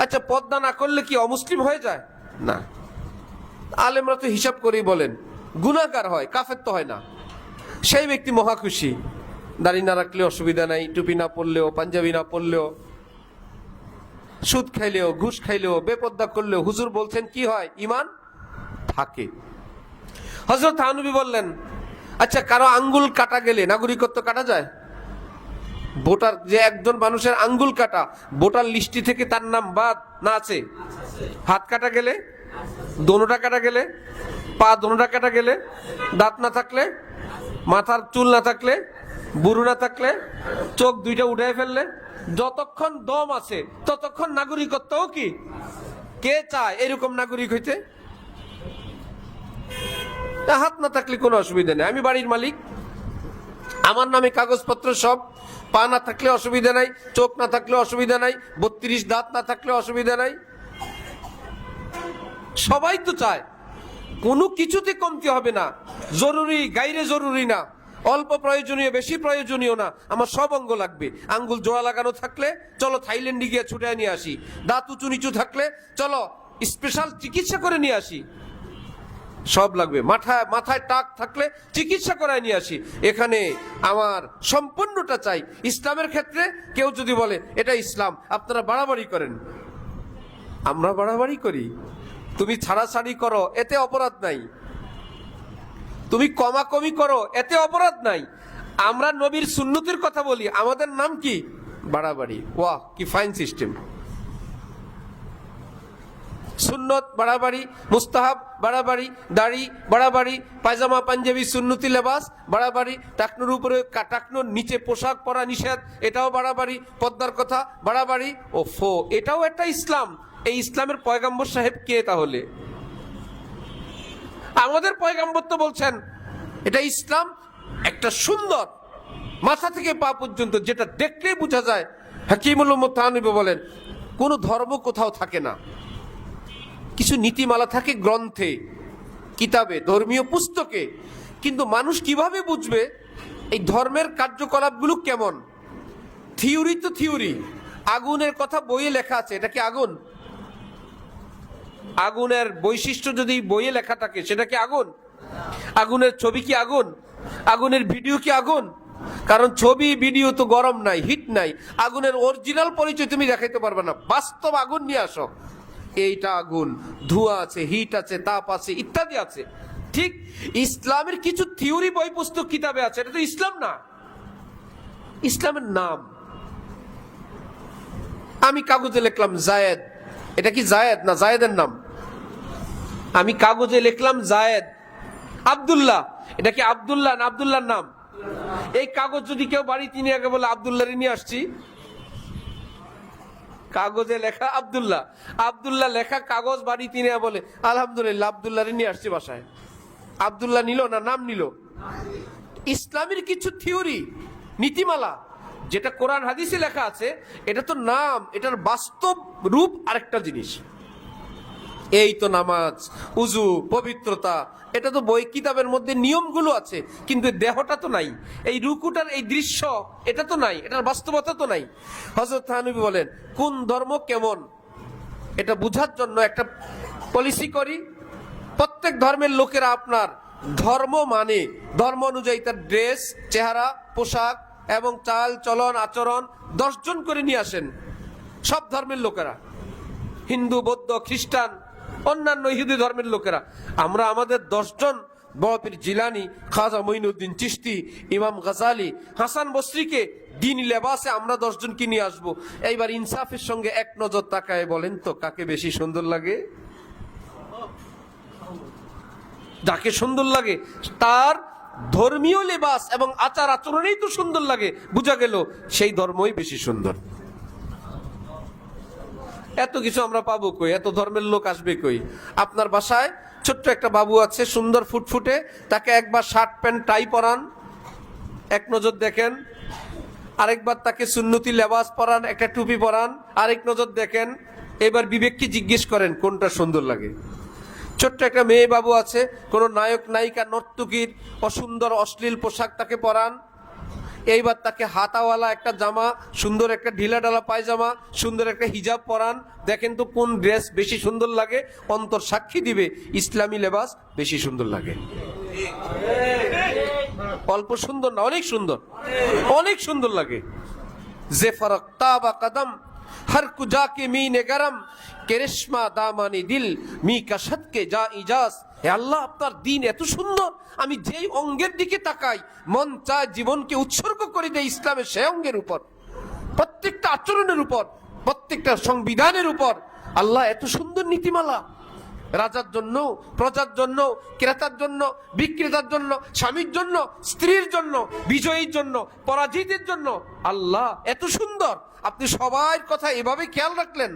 আচ্ছা, পর্দা না করলে কি অমুসলিম হয়ে যায়? না। আলেমরা তো হিসাব করেই বলেন, গুনাহগার হয়, কাফের তো হয় না। সেই ব্যক্তি মহা খুশি, দাড়ি না রাখলেও অসুবিধা নাই, টুপি না পরলেও, পাঞ্জাবি না পরলেও, সুদ খাইলেও, ঘুষ খাইলেও, বেপর্দা করলেও হুজুর বলছেন কি হয়? ঈমান থাকে। হযরত থানভী বললেন, আচ্ছা, কারো আঙ্গুল কাটা গেলে নাগরিকত্ব কাটা যায়? ভোটার যে একজন মানুষের আঙ্গুল কাটা ভোটার লিস্টি থেকে তার নাম বাদ না আছে? হাত কাটা গেলে, দোনোটা কাটা গেলে, পা দোনোটা কাটা গেলে, দাঁত না থাকলে, মাথার চুল না থাকলে, বুড়ো না থাকলে, চোখ দুইটা উঠে ফেললে, যতক্ষণ দম আছে ততক্ষণ নাগরিকত্বও কি কে চায় এরকম নাগরিক হইতে? হাত না থাকলে কোনো অসুবিধা নেই, আমি বাড়ির মালিক, আমার নামে কাগজপত্র সব, পা না থাকলে অসুবিধা নাই, চোখ না থাকলে অসুবিধা নাই, 32 দাঁত না থাকলে অসুবিধা নাই। সবাই তো চায়, কোনো কিছুতে কমতি হবে না, জরুরি গাইরে জরুরি না, অল্প প্রয়োজনীয় বেশি প্রয়োজনীয় না, আমার সব অঙ্গ লাগবে। আঙ্গুল জোড়া লাগানো থাকলে চলো থাইল্যান্ডে গিয়ে ছুটে নিয়ে আসি, দাঁত উঁচু নিচু থাকলে চলো স্পেশাল চিকিৎসা করে নিয়ে আসি, সব লাগবে। মাথায় টাক থাকলে চিকিৎসা করায় নিয়ে আসি। এখানে আমার সম্পূর্ণটা চাই। ইসলামের ক্ষেত্রে কেউ যদি বলে এটা ইসলাম, আপনারা বাড়াবাড়ি করেন, আমরা বাড়াবাড়ি করি? তুমি ছাড়াছাড়ি করো এতে অপরাধ নাই, তুমি কমাকমি করো এতে অপরাধ নাই। আমরা নবীর সুন্নতের কথা বলি, আমাদের নাম কি? বাড়াবাড়ি। ওয়াহ, কি ফাইন সিস্টেম! সুন্নত বাড়াবাড়ি, মুস্তাহাব বাড়াবাড়ি, দাড়ি বাড়াবাড়ি, পায়জামা পাঞ্জাবি সুন্নতি লেবাস বাড়াবাড়ি, টাকনুর উপরে টাকনুর নিচে পোশাক পরা নিষেধ, এটাও বাড়াবাড়ি, পর্দার কথা বাড়াবাড়ি। ও ফো, এটাও একটা ইসলাম? এই ইসলামের পয়গাম্বর সাহেব কে তাহলে? আমাদের পয়গাম্বর তো বলছেন এটা ইসলাম, একটা সুন্দর মাথা থেকে পা পর্যন্ত যেটা দেখলেই বোঝা যায়। হাকিমুল উম্মত থানবী বলেন কোন ধর্ম কোথাও থাকে না, কিছু নীতিমালা থাকে গ্রন্থে, কিতাবে, ধর্মীয় পুস্তকে, কিন্তু মানুষ কিভাবে বুঝবে এই ধর্মের কার্যকলাপগুলো কেমন? থিওরি তো থিওরি, আগুনের কথা বইয়ে লেখা আছে, এটা কি আগুন? আগুনের বৈশিষ্ট্য যদি বইয়ে লেখা থাকে সেটা কি আগুন? আগুনের ছবি কি আগুন? আগুনের ভিডিও কি আগুন? কারণ ছবি ভিডিও তো গরম নাই, হিট নাই। আগুনের অরিজিনাল পরিচয় তুমি দেখাইতে পারবে না, বাস্তব আগুন নিয়ে আসো, এইটা আগুন, ধোঁয়া আছে, হিট আছে, তাপ আছে, ইত্যাদি আছে। ঠিক ইসলামের কিছু থিওরি বই পুস্তক কিতাবে আছে, এটা তো ইসলাম না, ইসলামের নাম। আমি কাগজে লিখলাম জায়েদ, এটা কি জায়েদ না জায়েদের নাম? আমি কাগজে লিখলাম জায়েদ। আব্দুল্লাহ, এটা কি আব্দুল্লাহ না আব্দুল্লাহর নাম? এই কাগজ যদি কেউ বাড়িতে নিয়ে আগে বলে আব্দুল্লাহরে নিয়ে আসছি, কাগজে লেখা আব্দুল্লাহ, আব্দুল্লাহ লেখা কাগজ বাড়িতে নিয়ে বলে আলহামদুলিল্লাহ আব্দুল্লাহরে নিয়ে আসছি বাসায়, আব্দুল্লাহ নিল না নাম নিল? ইসলামের কিছু থিওরি নীতিমালা যেটা কোরআন হাদিসে লেখা আছে, এটা তো নাম, এটার বাস্তব রূপ আরেকটা জিনিস। এই তো নামাজ, উজু, পবিত্রতা, এটা তো বই কিতাবের মধ্যে নিয়মগুলো আছে, কিন্তু দেহটা তো নাই। এই রুকুটার এই দৃশ্য এটা তো নাই, এটার বাস্তবতা তো নাই। হযরত থানবী বলেন কোন ধর্ম কেমন এটা বুঝার জন্য একটা পলিসি করি। প্রত্যেক ধর্মের লোকেরা আপনার ধর্ম মানে ধর্ম অনুযায়ী তার ড্রেস, চেহারা, পোশাক এবং চাল চলন আচরণ 10 জন করে নিয়ে আসেন, সব ধর্মের লোকেরা, হিন্দু, বৌদ্ধ, খ্রিস্টান, অন্যান্য ইহুদি ধর্মের লোকেরা। আমরা আমাদের 10 জন, বড়পীর জিলানি, খাজা মঈনুদ্দিন চিশতি, ইমাম গাজালি, হাসান বসরিকে দিন লেবাসে আমরা 10 জনকে নিয়ে আসবো। এইবার ইনসাফের সঙ্গে এক নজর তাকায় বলেন তো কাকে বেশি সুন্দর লাগে? যাকে সুন্দর লাগে তার ধর্মীয় লেবাস এবং আচার আচরণেই তো সুন্দর লাগে, বোঝা গেল সেই ধর্মই বেশি সুন্দর। এত কিছু আমরা পাবো কই? এত ধর্মের লোক আসবে কই? আপনার বাসায় ছোট্ট একটা বাবু আছে, সুন্দর ফুটফুটে, তাকে একবার শার্ট প্যান্ট টাই পরান, এক নজর দেখেন, আরেকবার তাকে সুন্নতি লেবাস পরান, একটা টুপি পরান, আরেক নজর দেখেন। এবার বিবেককে জিজ্ঞেস করেন কোনটা সুন্দর লাগে। ছোট্ট একটা মেয়ে বাবু আছে, কোন নায়ক নায়িকা নর্তকীর অসুন্দর অশ্লীল পোশাক তাকে পরান, এইবার তাকে হাতাওয়ালা একটা জামা, সুন্দর একটা ঢিলা ঢালা পায়জামা, সুন্দর একটা হিজাব পরান, দেখেন তো কোন ড্রেস বেশি সুন্দর লাগে। অন্তর সাক্ষী দিবে ইসলামী লেবাস বেশি সুন্দর লাগে। অল্প সুন্দর না, অনেক সুন্দর, অনেক সুন্দর লাগে। যে ফরক তাবা কদম হর কুজা কে মিনে গরম কেরেশমা দামানি দিল মি কাশত কে যা ইজাজ। হে আল্লাহ, আপনার দিন এত সুন্দর, আমি যেই অঙ্গের দিকে তাকাই মন চায় জীবনকে উৎসর্গ করে দেয় ইসলামের সেই অঙ্গের উপর। প্রত্যেকটা আচরণের উপর, প্রত্যেকটা সংবিধানের উপর আল্লাহ এত সুন্দর নীতিমালা, রাজার জন্য, প্রজার জন্য, ক্রেতার জন্য, বিক্রেতার জন্য, স্বামীর জন্য, স্ত্রীর জন্য, বিজয়ীর জন্য, পরাজিতের জন্য আল্লাহ এত সুন্দর। আপনি সবার কথা এভাবে খেয়াল রাখলেন।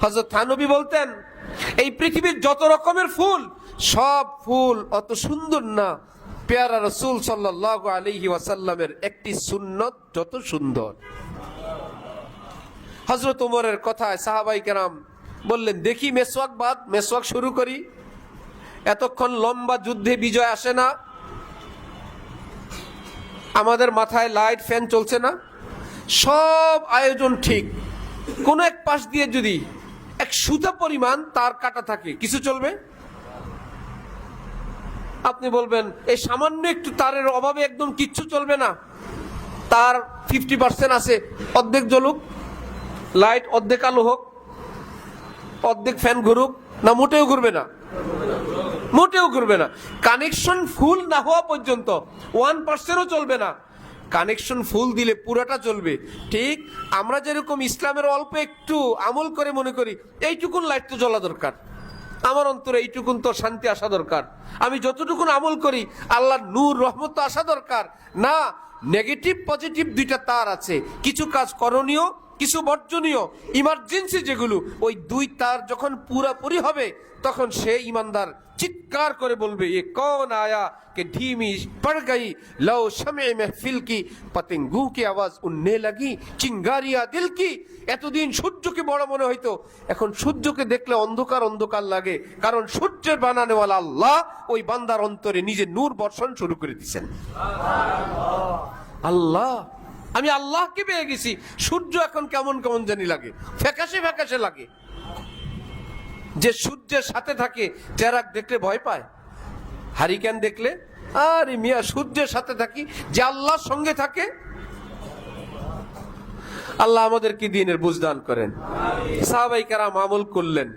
হযরত থানবী বলতেন, এই পৃথিবীর যত রকমের ফুল, সব ফুল অত সুন্দর না, পেয়ারা রাসূল সাল্লাল্লাহু আলাইহি ওয়াসাল্লামের একটি সুন্নত যত সুন্দর। হযরত ওমরের কথায় সাহাবায়ে কেরাম বললেন, দেখি মেসওয়াক বাদ, মেসওয়াক শুরু করি। এতক্ষণ লম্বা যুদ্ধে বিজয় আসে না, আমাদের মাথায় লাইট ফ্যান চলছে না, সব আয়োজন ঠিক, কোন এক পাশ দিয়ে যদি এক সুতা পরিমাণ তার কাটা থাকে, কিছু চলবে? আপনি বলবেন এই সামান্য একটু তারের অভাবে একদম কিচ্ছু চলবে না, তার 50% আছে, অর্ধেক জ্বলুক, লাইট অর্ধেক আলো হোক, অর্ধেক ফ্যান ঘুরুক, না মোটেও ঘুরবে না, মোটেও ঘুরবে না। কানেকশন ফুল না হওয়া পর্যন্ত 1%ও চলবে না। কানেকশন ফুল দিলে পুরোটা চলবে। ঠিক আমরা যেরকম ইসলামের অল্প একটু আমল করে মনে করি এইটুকুন লাইট তো জ্বলা দরকার, আমার অন্তরে এইটুকুন তো শান্তি আসা দরকার, আমি যতটুকুন আমল করি আল্লাহর নূর রহমত তো আসা দরকার না। নেগেটিভ পজিটিভ দুইটা তার আছে, কিছু কাজ করণীয়, কিছু বর্জনীয়, ইমার্জেন্সি যেগুলো, ওই দুই তার যখন পুরাপুরি হবে তখন সে ইমানদার চিৎকার করে বলবে, এ কौन आया कि धीमी पड़ गई लो शमे महफिल की पतंगों की आवाज उड़ने लगी चिंगारियां दिल की। এতদিন সূর্যকে বড় মনে হইতো, এখন সূর্যকে দেখলে অন্ধকার অন্ধকার লাগে, কারণ সূর্যের বানানেওয়ালা আল্লাহ ওই বান্দার অন্তরে নিজের নূর বর্ষণ শুরু করে দিয়েছেন। আল্লাহ, আমি আল্লাহকে পেয়ে গেছি, সূর্য এখন কেমন কেমন জানি লাগে, ফ্যাকাশে ফ্যাকাশে লাগে। যে সূর্যের সাথে থাকে চেরাক দেখলে ভয় পায়, হারিকেন দেখলে, আরে মিয়া সূর্যের সাথে থাকি, যে আল্লাহর সঙ্গে থাকে। আল্লাহ আমাদেরকে দ্বীনের বুঝদান করেন। সাহাবায়ে কেরাম আমল করলেন,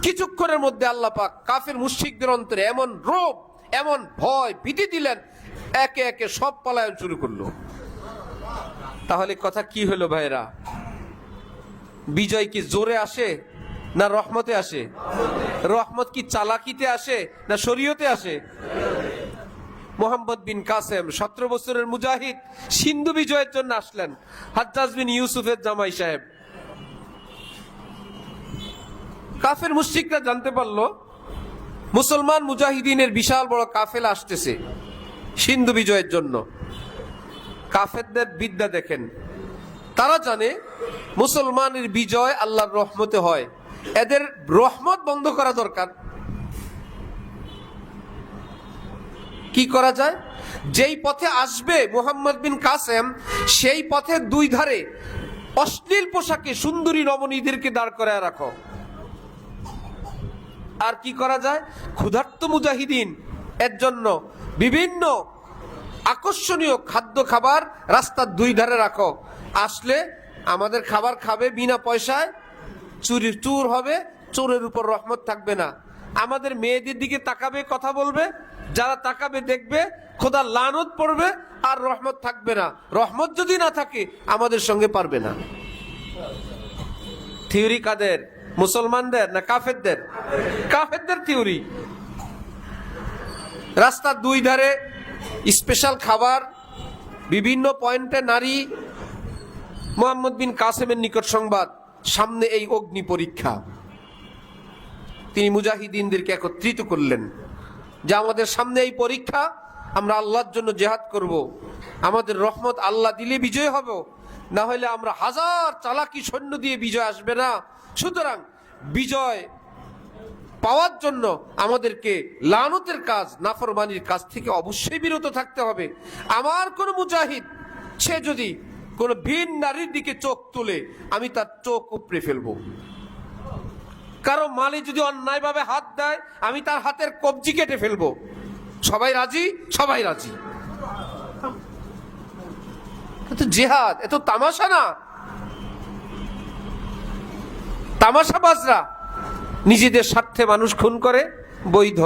কিছুক্ষণের মধ্যে আল্লাহ পাক কাফের মুশরিকদের অন্তরে এমন রোব, এমন ভয় ভীতি দিলেন, একে একে সব পলায়ন শুরু করলো। তাহলে কথা কি হলো ভাইরা? বিজয় কি জোরে আসে না রহমতে আসে? রহমত কি চালাকিতে আসে না শরীয়তে আসে? মোহাম্মদ বিন কাসেম 17 বছরের মুজাহিদ সিন্ধু বিজয়ের জন্য আসলেন। হাজ্জাজ বিন ইউসুফের জামাই সাহেব, কাফের মুশরিকরা জানতে পারলো মুসলমান মুজাহিদিনের বিশাল বড় কাফেলা আসতেছে সিন্ধু বিজয়ের জন্য। কাফেরদের বিদ্যা দেখেন, তারা জানে মুসলমানের বিজয় আল্লাহর রহমতে হয়, এদের রহমত বন্ধ করা দরকার। কি করা যায়? যেই পথে আসবে মোহাম্মদ বিন কাসেম, সেই পথে দুই ধারে অশ্লীল পোশাকে সুন্দরী রমণীদেরকে দাঁড় করায় রাখো। আর কি করা যায়? ক্ষুধার্ত মুজাহিদিন এর জন্য বিভিন্ন আকর্ষণীয় খাদ্য খাবার রাস্তার দুই ধারে রাখো, আসলে আমাদের খাবার খাবে বিনা পয়সায়, চুর হবে, চোরের উপর রহমত থাকবে না। আমাদের মেয়েদের দিকে তাকাবে, কথা বলবে, যারা তাকাবে দেখবে খোদার লানত পড়বে, আর রহমত থাকবে না। রহমত যদি না থাকে আমাদের সঙ্গে পারবে না। থিওরি কাদের? মুসলমানদের না কাফেরদের? কাফেরদের থিওরি। রাস্তার দুই ধারে স্পেশাল খাবার, বিভিন্ন পয়েন্টে নারী। মোহাম্মদ বিন কাসেমের নিকট সংবাদ, সামনে এই অগ্নি পরীক্ষা। তিনি মুজাহিদিনদেরকে একত্রিত করলেন যে আমাদের সামনে এই পরীক্ষা, আমরা আল্লাহর জন্য জিহাদ করব, আমাদের রহমত আল্লাহ দিলে বিজয় হব, না হলে আমরা হাজার চালাকি সৈন্য দিয়ে বিজয় আসবে না। সুতরাং বিজয় পাওয়ার জন্য আমাদেরকে লানতের কাজ, নাফরমানির কাজ থেকে অবশ্যই বিরত থাকতে হবে। আমার কোন মুজাহিদ সে যদি কোন ভিন নারীর দিকে চোখ তুলে, আমি তার চোখ উপড়ে ফেলবো। কারো মালে যদি অন্যায়ভাবে হাত দেয়, আমি তার হাতের কবজি কেটে ফেলবো। সবাই রাজি? সবাই রাজি। এত জিহাদ, এত তামাশা না। তামাশাবাজরা নিজেদের স্বার্থে মানুষ খুন করে, বৈধ,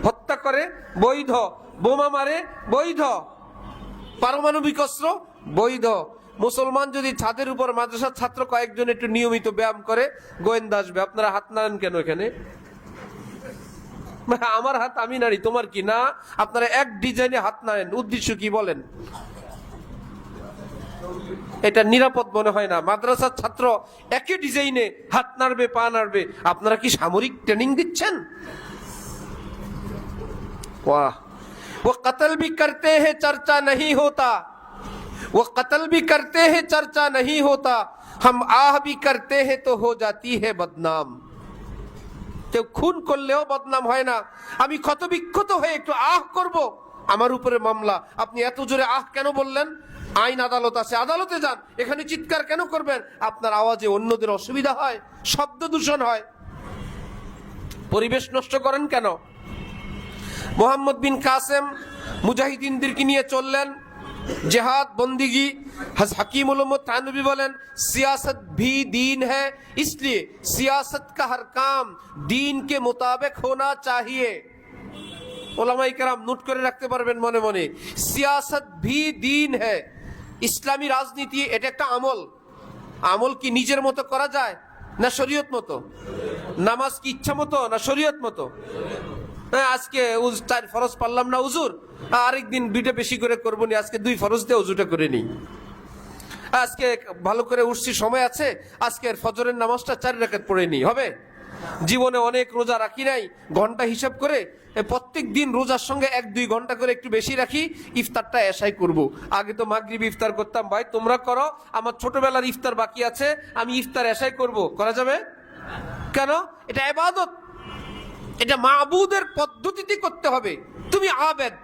হত্যা করে, বৈধ, বোমা মারে, বৈধ, পারমাণবিক অস্ত্র, বৈধ, মুসলমান যদি ছাদের উপর মাদ্রাসার ছাত্র কয়েকজন একটু নিয়মিত ব্যায়াম করে, গোয়েন্দা আসবে, আপনারা হাত নাড়েন কেন এখানে? আমার হাত আমি নাড়ি, তোমার কি না? আপনারা এক ডিজাইনে হাত নাড়েন, উদ্দেশ্য কি বলেন? এটা নিরাপদ মনে হয় না। মাদ্রাসার ছাত্র একই ডিজাইনে হাত নাড়বে, পা নাড়বে। আপনারা কি সামরিক ট্রেনিং দিচ্ছেন? वाह, वो कत्ल भी करते हैं चर्चा नहीं होता, वो कत्ल भी करते हैं चर्चा नहीं होता, हम आह भी करते हैं तो हो जाती है बदनाम। কেউ খুন করলেও বদনাম হয় না। আমি ক্ষত বিক্ষত হয়ে একটু আহ করব, আমার উপরে মামলা। আপনি এত জোরে আহ কেন বললেন? আইন আদালত আছে, আদালতে যান। এখানে চিৎকার কেন করবেন? আপনার আওয়াজে অন্যদের অসুবিধা হয়, শব্দ দূষণ হয়। পরিবেশ নষ্ট করেন কেন? মোহাম্মদ বিন কাসেম মুজাহিদিনদেরকে নিয়ে চললেন, জেহাদ বন্দিগি। हकीम उल उम्मत थानवी बोलेन, सियासत भी दीन है, इसलिए सियासत का हर काम दीन के मुताबिक होना चाहिए। ওলামায়ে কেরাম নোট করে রাখতে পারবেন মনে মনে, সিয়াসত ভি দীন है। ইসলামী রাজনীতি এটা একটা আমল। আমল কি নিজের মতো করা যায় না শরীয়ত মতো? নামাজ কি ইচ্ছা মতো না শরীয়ত মতো? আজকে চার ফরজ পারলাম না হুজুর, আরেকদিন দুইটা বেশি করে করবো নি, আজকে 2 ফরজ দিয়ে উজুটা করে নিই। আজকে ভালো করে উঠছি, সময় আছে, আজকের ফজরের নামাজটা 4 রাকাত পড়ে নিই, হবে? জীবনে অনেক রোজা রাখি নাই, ঘন্টা হিসাব করে প্রত্যেক দিন রোজার সঙ্গে 1-2 ঘন্টা করে একটু বেশি রাখি, ইফতারটা এশাই করব। আগে তো মাগরিব ইফতার করতাম, ভাই তোমরা করো, আমার ছোটবেলার ইফতার বাকি আছে, আমি ইফতার এশাই করব। করা যাবে কেন? এটা ইবাদত, এটা মাবুদের পদ্ধতিতে করতে হবে। তুমি আবেদ,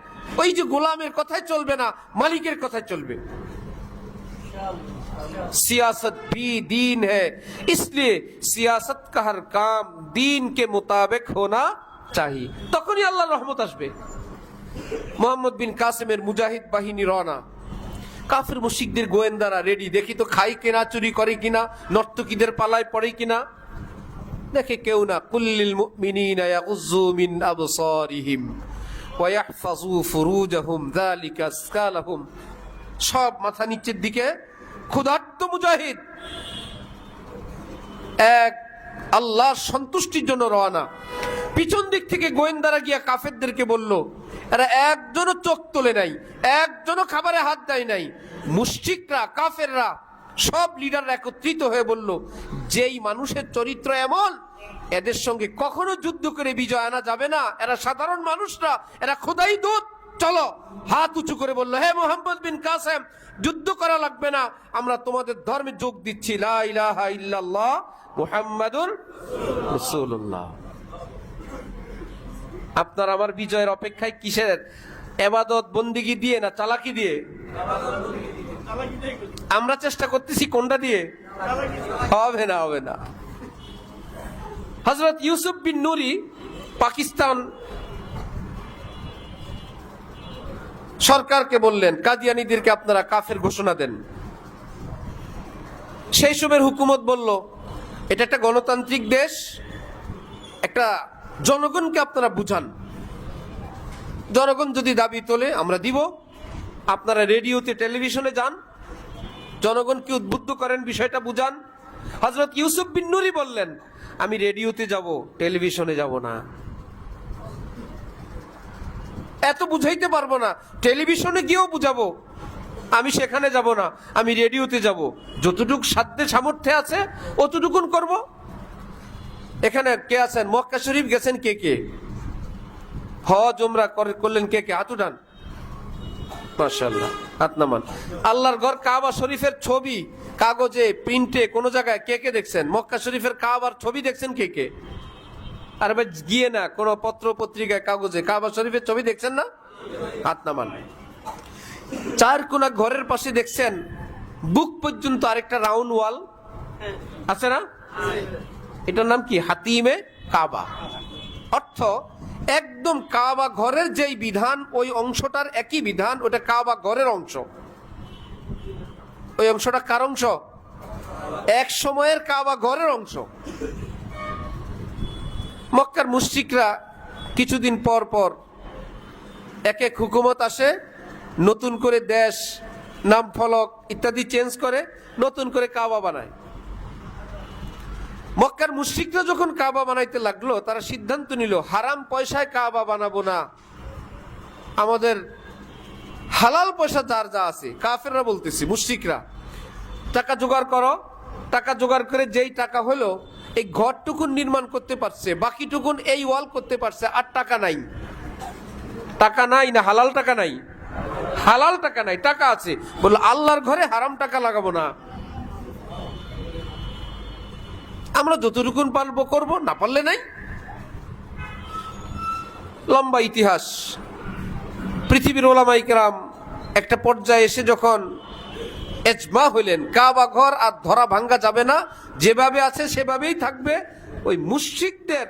ওই যে গোলামের কথায় চলবে না, মালিকের কথায় চলবে। सियासत भी दीन है, इसलिए सियासत का हर काम दीन के मुताबिक होना चाहिए। তখনই আল্লাহর রহমত আসবে। মোহাম্মদ বিন কাসেমের মুজাহিদ বাহিনী রওনা। কাফের মুশরিকদের গোয়েন্দারা রেডি, দেখি তো খাই কিনা, চুরি করে কিনা, নর্তকীদের পালায় পড়ে কিনা। দেখে কেউ না। কুল্লিল মুমিনিনা ইয়াগুযু মিন আবসারিহিম ওয়া ইয়াহফাযু ফুরুজাহুম যালিকা আজকা লাহুম। সব মাথা নিচের দিকে, ক্ষুধার্ত মুজাহিদ এক আল্লাহর সন্তুষ্টির জন্য রওনা। পিছন দিক থেকে গোয়েন্দারা গিয়া কাফেরদেরকে বলল, এরা একজনও চোখ তোলে নাই, একজনও খাবারে হাত দেয় নাই। মুশরিকরা, কাফেররা, সব লিডাররা একত্রিত হয়ে বলল, যেই মানুষের চরিত্র এমন, এদের সঙ্গে কখনো যুদ্ধ করে বিজয় আনা যাবে না। এরা সাধারণ মানুষরা, এরা খোদাই দূত। চলো, হাত উঁচু করে বলল, হে মোহাম্মদ বিন কাসেম, যুদ্ধ করা লাগবে না, আমরা তোমাদের ধর্মে যোগ দিচ্ছি। লা ইলাহা ইল্লাল্লাহ মুহাম্মাদুর রাসূলুল্লাহ। আপনার আমার বিজয়ের অপেক্ষায় কিসের? ইবাদত বন্দেগী দিয়ে না চালাকি দিয়ে? আমরা চেষ্টা করতেছি কোনটা দিয়ে? হবে না, হবে না। হযরত ইউসুফ বিন নুরি পাকিস্তান সরকারকে বললেন, কাদিয়ানীদেরকে আপনারা কাফের ঘোষণা দেন। সেই সময়ের হুকুমত বলল, এটা একটা গণতান্ত্রিক দেশ, একটা জনগণকে আপনারা বুঝান। জনগণ যদি দাবি তোলে আমরা দিব। আপনারা রেডিওতে টেলিভিশনে যান, জনগণকে উদ্বুদ্ধ করেন, বিষয়টা বুঝান। হযরত ইউসুফ বিন নুরি বললেন, আমি রেডিওতে যাব, টেলিভিশনে যাব না। এত বুঝাইতে পারবো না, টেলিভিশনে গিয়েও বুঝাবো, আমি সেখানে যাব না, আমি রেডিওতে যাব। যতটুকু সাধ্যে সামর্থ্যে আছে অতটুকুন করব। এখানে কে আছেন? মক্কা শরীফ গেছেন কে কে? হজ উমরা করলেন কে কে? হাত উঠান। মাশাআল্লাহ, হাত নামান। আল্লাহর ঘর কাবা শরীফের ছবি কাগজে, প্রিন্টে, কোন জায়গায় কে কে দেখছেন? মক্কা শরীফের কাবার ছবি দেখছেন কে কে? আর ভাই গিয়ে না, কোন পত্র পত্রিকায়, কাগজে কাবা শরীফের ছবি দেখছেন না? হাত নামান। 4 কোনা ঘরের পাশে দেখছেন বুক পর্যন্ত আরেকটা রাউন্ড ওয়াল আছে না? এটার নাম কি? হাতিমে কাবা। অর্থ একদম কাবা ঘরের যেই বিধান, ওই অংশটার একই বিধান, ওটা কাবা ঘরের অংশ। ওই অংশটা কার অংশ? এক সময়ের কাবা ঘরের অংশ। মক্কার মুশরিকরা কিছুদিন পর পর এক এক হুকুমত আসে, নতুন করে দেশ নাম ফলক ইত্যাদি চেঞ্জ করে নতুন করে কাবা বানায়। মক্কার মুশরিকরা যখন কাবা বানাইতে লাগলো, তারা সিদ্ধান্ত নিল হারাম পয়সায় কাবা বানাবো না, আমাদের হালাল পয়সা যার যা আছে, কাফেররা বলতেছি, মুশরিকরা, টাকা জোগাড় করো। টাকা জোগাড় করে যেই টাকা হলো এই ঘরটুকুন নির্মাণ করতে পারছে, বাকিটুকুন এই ওয়াল করতে পারছে, আর টাকা নাই। টাকা নাই না হালাল টাকা নাই? হালাল টাকা নাই, টাকা আছে। বললো আল্লাহর ঘরে হারাম টাকা লাগাবো না, আমরা যতটুকুন পারবো করবো, না পারলে নাই। লম্বা ইতিহাস। পৃথিবীর ওলামায়ে কেরাম একটা পর্যায়ে এসে যখন এজমা হইলেন কাবা ঘর আর ধরা ভাঙ্গা যাবে না, যেভাবে আছে সেভাবেই থাকবে, ওই মুশরিকদের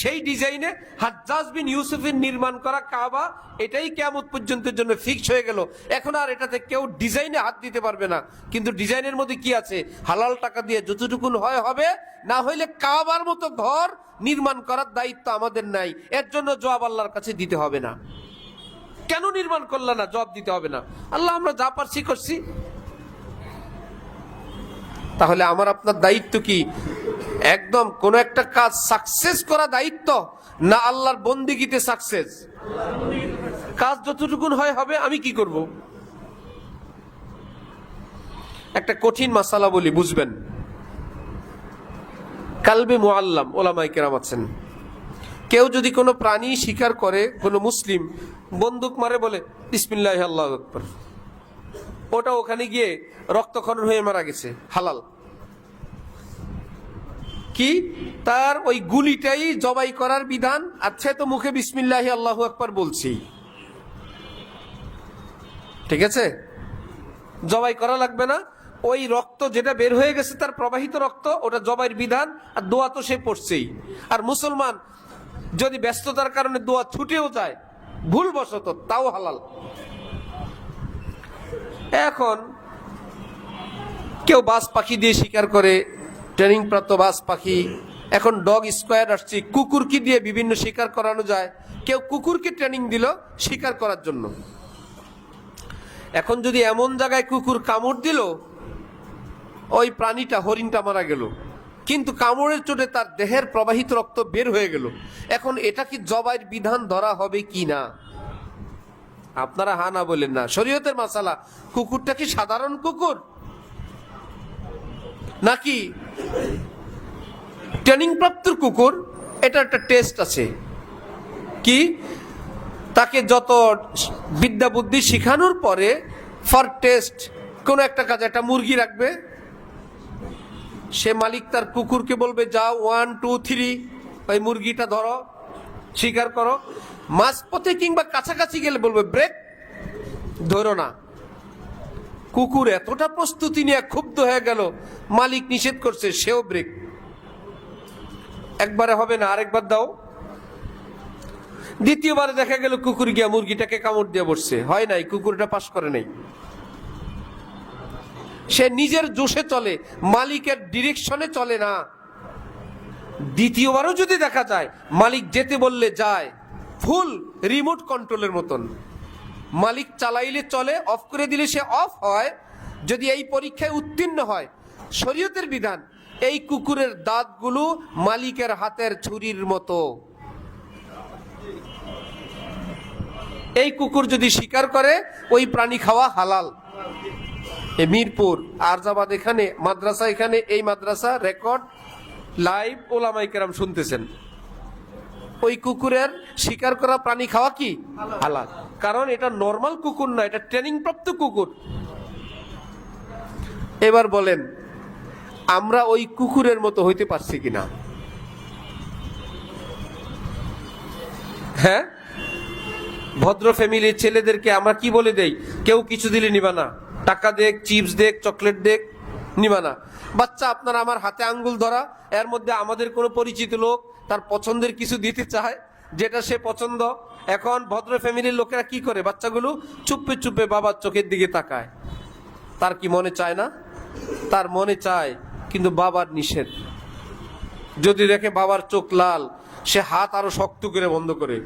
সেই ডিজাইনে হাজ্জাজ বিন ইউসুফের নির্মাণ করা কাবা এটাই কিয়ামত পর্যন্তের জন্য ফিক্স হয়ে গেল। এখন আর এটাতে কেউ ডিজাইনে হাত দিতে পারবে না। কিন্তু ডিজাইনের মধ্যে কি আছে? হালাল টাকা দিয়ে যতটুকুন হয় হবে, না হইলে কাবার মতো ঘর নির্মাণ করার দায়িত্ব আমাদের নাই। এর জন্য জবাব আল্লাহর কাছে দিতে হবে না। কেন নির্মাণ করলা না? জবাব দিতে হবে না। আল্লাহ আমরা যা পারছি করছি। তাহলে আমার আপনার দায়িত্ব কি একদম কোন একটা কাজ সাকসেস করা দায়িত্ব, না আল্লাহর বন্দেগীতে সাকসেস? কাজ যতটুকুন হয় হবে, আমি কি করব? একটা কঠিন মাসালা বলি, বুঝবেন। কালবে মুআল্লাম ওলামায়ে কেরাম আছেন, কেউ যদি কোনো প্রাণী শিকার করে, কোনো মুসলিম বন্দুক মারে, বলে বিসমিল্লাহি আল্লাহু আকবার, ওটা ওখানে গিয়ে রক্তক্ষরণ হয়ে মারা গেছে, হালাল। কি তার ওই গুলিটাই জবাই করার বিধান আছে, তো মুখে বিসমিল্লাহি আল্লাহু আকবার বলছি, ঠিক আছে, জবাই করা লাগবে না। ওই রক্ত যেটা বের হয়ে গেছে, তার প্রবাহিত রক্ত, ওটা জবাইয়ের বিধান, আর দোয়া তো সে পড়ছেই। আর মুসলমান যদি ব্যস্ততার কারণে দোয়া ছুটেও যায় ভুলবশত, তাও হালাল। এখন কেউ বাজ পাখি দিয়ে শিকার করে, ট্রেনিং প্রাপ্ত বাজ পাখি। এখন ডগ স্কোয়াড আসছে, কুকুরকে দিয়ে বিভিন্ন শিকার করানো যায়। কেউ কুকুরকে ট্রেনিং দিল শিকার করার জন্য। এখন যদি এমন জায়গায় কুকুর কামড় দিল, ওই প্রাণীটা, হরিণটা মারা গেল, কিন্তু কামড়ের চোটে তার দেহের প্রবাহিত রক্ত বের হয়ে গেল, এখন এটা কি জবাইয়ের বিধান ধরা হবে কি না? আপনারা হা না বলেন না, শরীয়তের মাসালা। কুকুরটা কি সাধারণ কুকুর নাকি ট্রেনিং প্রাপ্ত কুকুর? এটা একটা টেস্ট আছে। কি তাকে যত বিদ্যা বুদ্ধি শিখানোর পরে ফর টেস্ট কোন একটা কাজে একটা মুরগি রাখবে, সে মালিক তার কুকুরকে বলবে যাও 1 2 3 ওই মুরগিটা ধরো, শিকার করো। মাঝপথে কিংবা কাছাকাছি গেলে বলবে ব্রেক, ধরো না। কুকুর এতটা প্রস্তুতি নিয়ে ক্ষুব্ধ হয়ে গেল, মালিক নিষেধ করছে, সেও ব্রেক। একবারে হবে না, আরেকবার দাও। দ্বিতীয়বারে দেখা গেল কুকুর গিয়া মুরগিটাকে কামড় দিয়ে বসছে, হয় নাই, কুকুরটা পাস করে নাই। সে নিজের জোশে চলে, মালিকের ডিরেকশনে চলে না। দ্বিতীয়বারও যদি দেখা যায় মালিক যেতে বললে যায়, ফুল রিমোট কন্ট্রোলের মতন, মালিক চালাইলে চলে, অফ করে দিলে সে অফ হয়। যদি এই পরীক্ষায় উত্তীর্ণ হয়, শরীয়তের বিধান, এই কুকুরের দাঁতগুলো মালিকের হাতের ছুরির মতো। এই কুকুর যদি শিকার করে, ওই প্রাণী খাওয়া হালাল। মিরপুর আরজাবাদ, এখানে মাদ্রাসা, এখানে এই মাদ্রাসা রেকর্ড লাইভ ওলামায়ে কেরাম শুনতেছেন। ওই কুকুরের শিকার করা প্রাণী খাওয়া কি হালাল, কারণ এটা নরমাল কুকুর না, এটা ট্রেনিং প্রাপ্ত কুকুর। এবার বলেন, আমরা ওই কুকুরের মতো হইতে পারছি কিনা? হ্যাঁ, ভদ্র ফ্যামিলির ছেলেদেরকে আমরা কি বলে দেই? কেউ কিছু দিলে নিবা না, টাকা দেখ, চিপস দেখ, চকলেট দেখ, নিবা না। বাচ্চা আপনার আমার হাতে আঙ্গুল ধরা, এর মধ্যে আমাদের কোনো পরিচিত লোক তার পছন্দের কিছু দিতে চায়, যেটা সে পছন্দ। এখন ভদ্র ফ্যামিলির লোকেরা কি করে? বাচ্চাগুলো চুপে চুপে বাবার চোখের দিকে তাকায়। তার কি মনে চায় না? তার মনে চায়, কিন্তু বাবার নিষেধ। যদি দেখে বাবার চোখ লাল, সে হাত আরো শক্ত করে বন্ধ করে,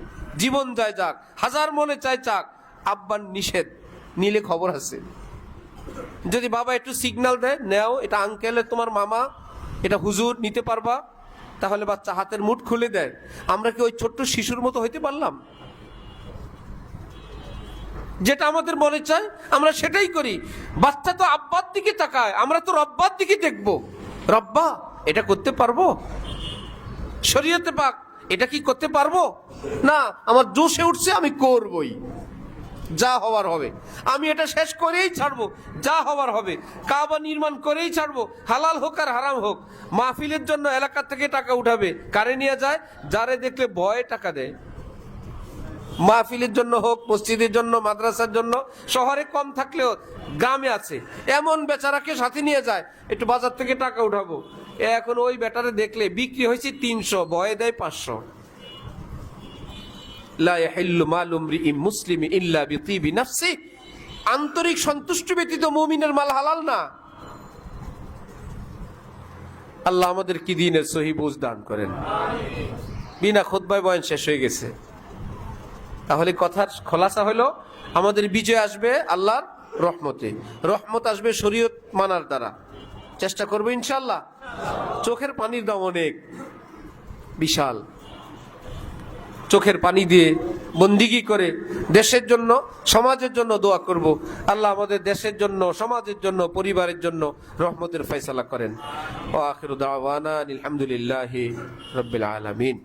জীবন যায় যাক, হাজার মনে চায় চাক, আব্বার নিষেধ, নিলে খবর আছে। যদি বাবা একটু সিগন্যাল দেয়, নেও, এটা আঙ্কেলের, তোমার মামা, এটা হুজুর, নিতে পারবা, তাহলে বাচ্চা হাতের মুঠ খুলে দেয়। আমরা কি ওই ছোট্ট শিশুর মতো হইতে পারলাম? যেটা আমাদের মনে চায় আমরা সেটাই করি। বাচ্চা তো আব্বার দিকে তাকায়, আমরা তো রব্বার দিকে দেখবো। রব্বা, এটা করতে পারবো? শরীয়তে পাক এটা কি করতে পারবো? না, আমার জোশে উঠছে, আমি করবই, যা হওয়ার হবে। আমি এটা শেষ করেই ছাড়বো, যা হওয়ার হবে। কাবা নির্মাণ করেই ছাড়বো, হালাল হোক আর হারাম হোক। মাহফিলের জন্য এলাকা থেকে টাকা উঠাবে, কারে নিয়ে যায়? যারে দেখলে ভয়ে টাকা দেয়। মাহফিলের জন্য হোক, মসজিদের জন্য, মাদ্রাসার জন্য, শহরে কম থাকলেও গ্রামে আছে, এমন বেচারাকে সাথে নিয়ে যায়, একটু বাজার থেকে টাকা উঠাবো। এখন ওই বেটারে দেখলে বিক্রি হয়েছে 300, ভয়ে দেয় 500। লা ইয়াহিল্লু মালু ইমরিইন মুসলিমিন ইল্লা বিতিবি নাফসি, আন্তরিক সন্তুষ্টি ব্যতীত মুমিনের মাল হালাল না। আল্লাহ আমাদের কি দিনের সহি বুঝ দান করেন। বিনা খুতবায় বয়ান শেষ হয়ে গেছে। তাহলে কথার খোলাসা হলো, আমাদের বিজয় আসবে আল্লাহর রহমতে, রহমত আসবে শরীয়ত মানার দ্বারা। চেষ্টা করবো ইনশাআল্লাহ। চোখের পানির দাম অনেক বিশাল, চোখের পানি দিয়ে বন্দিগি করে দেশের জন্য, সমাজের জন্য দোয়া করব। আল্লাহ আমাদের দেশের জন্য, সমাজের জন্য, পরিবারের জন্য রহমতের ফয়সালা করেন। ওয়া আখিরু দাওয়ানা আলহামদুলিল্লাহি রাব্বিল আলামিন।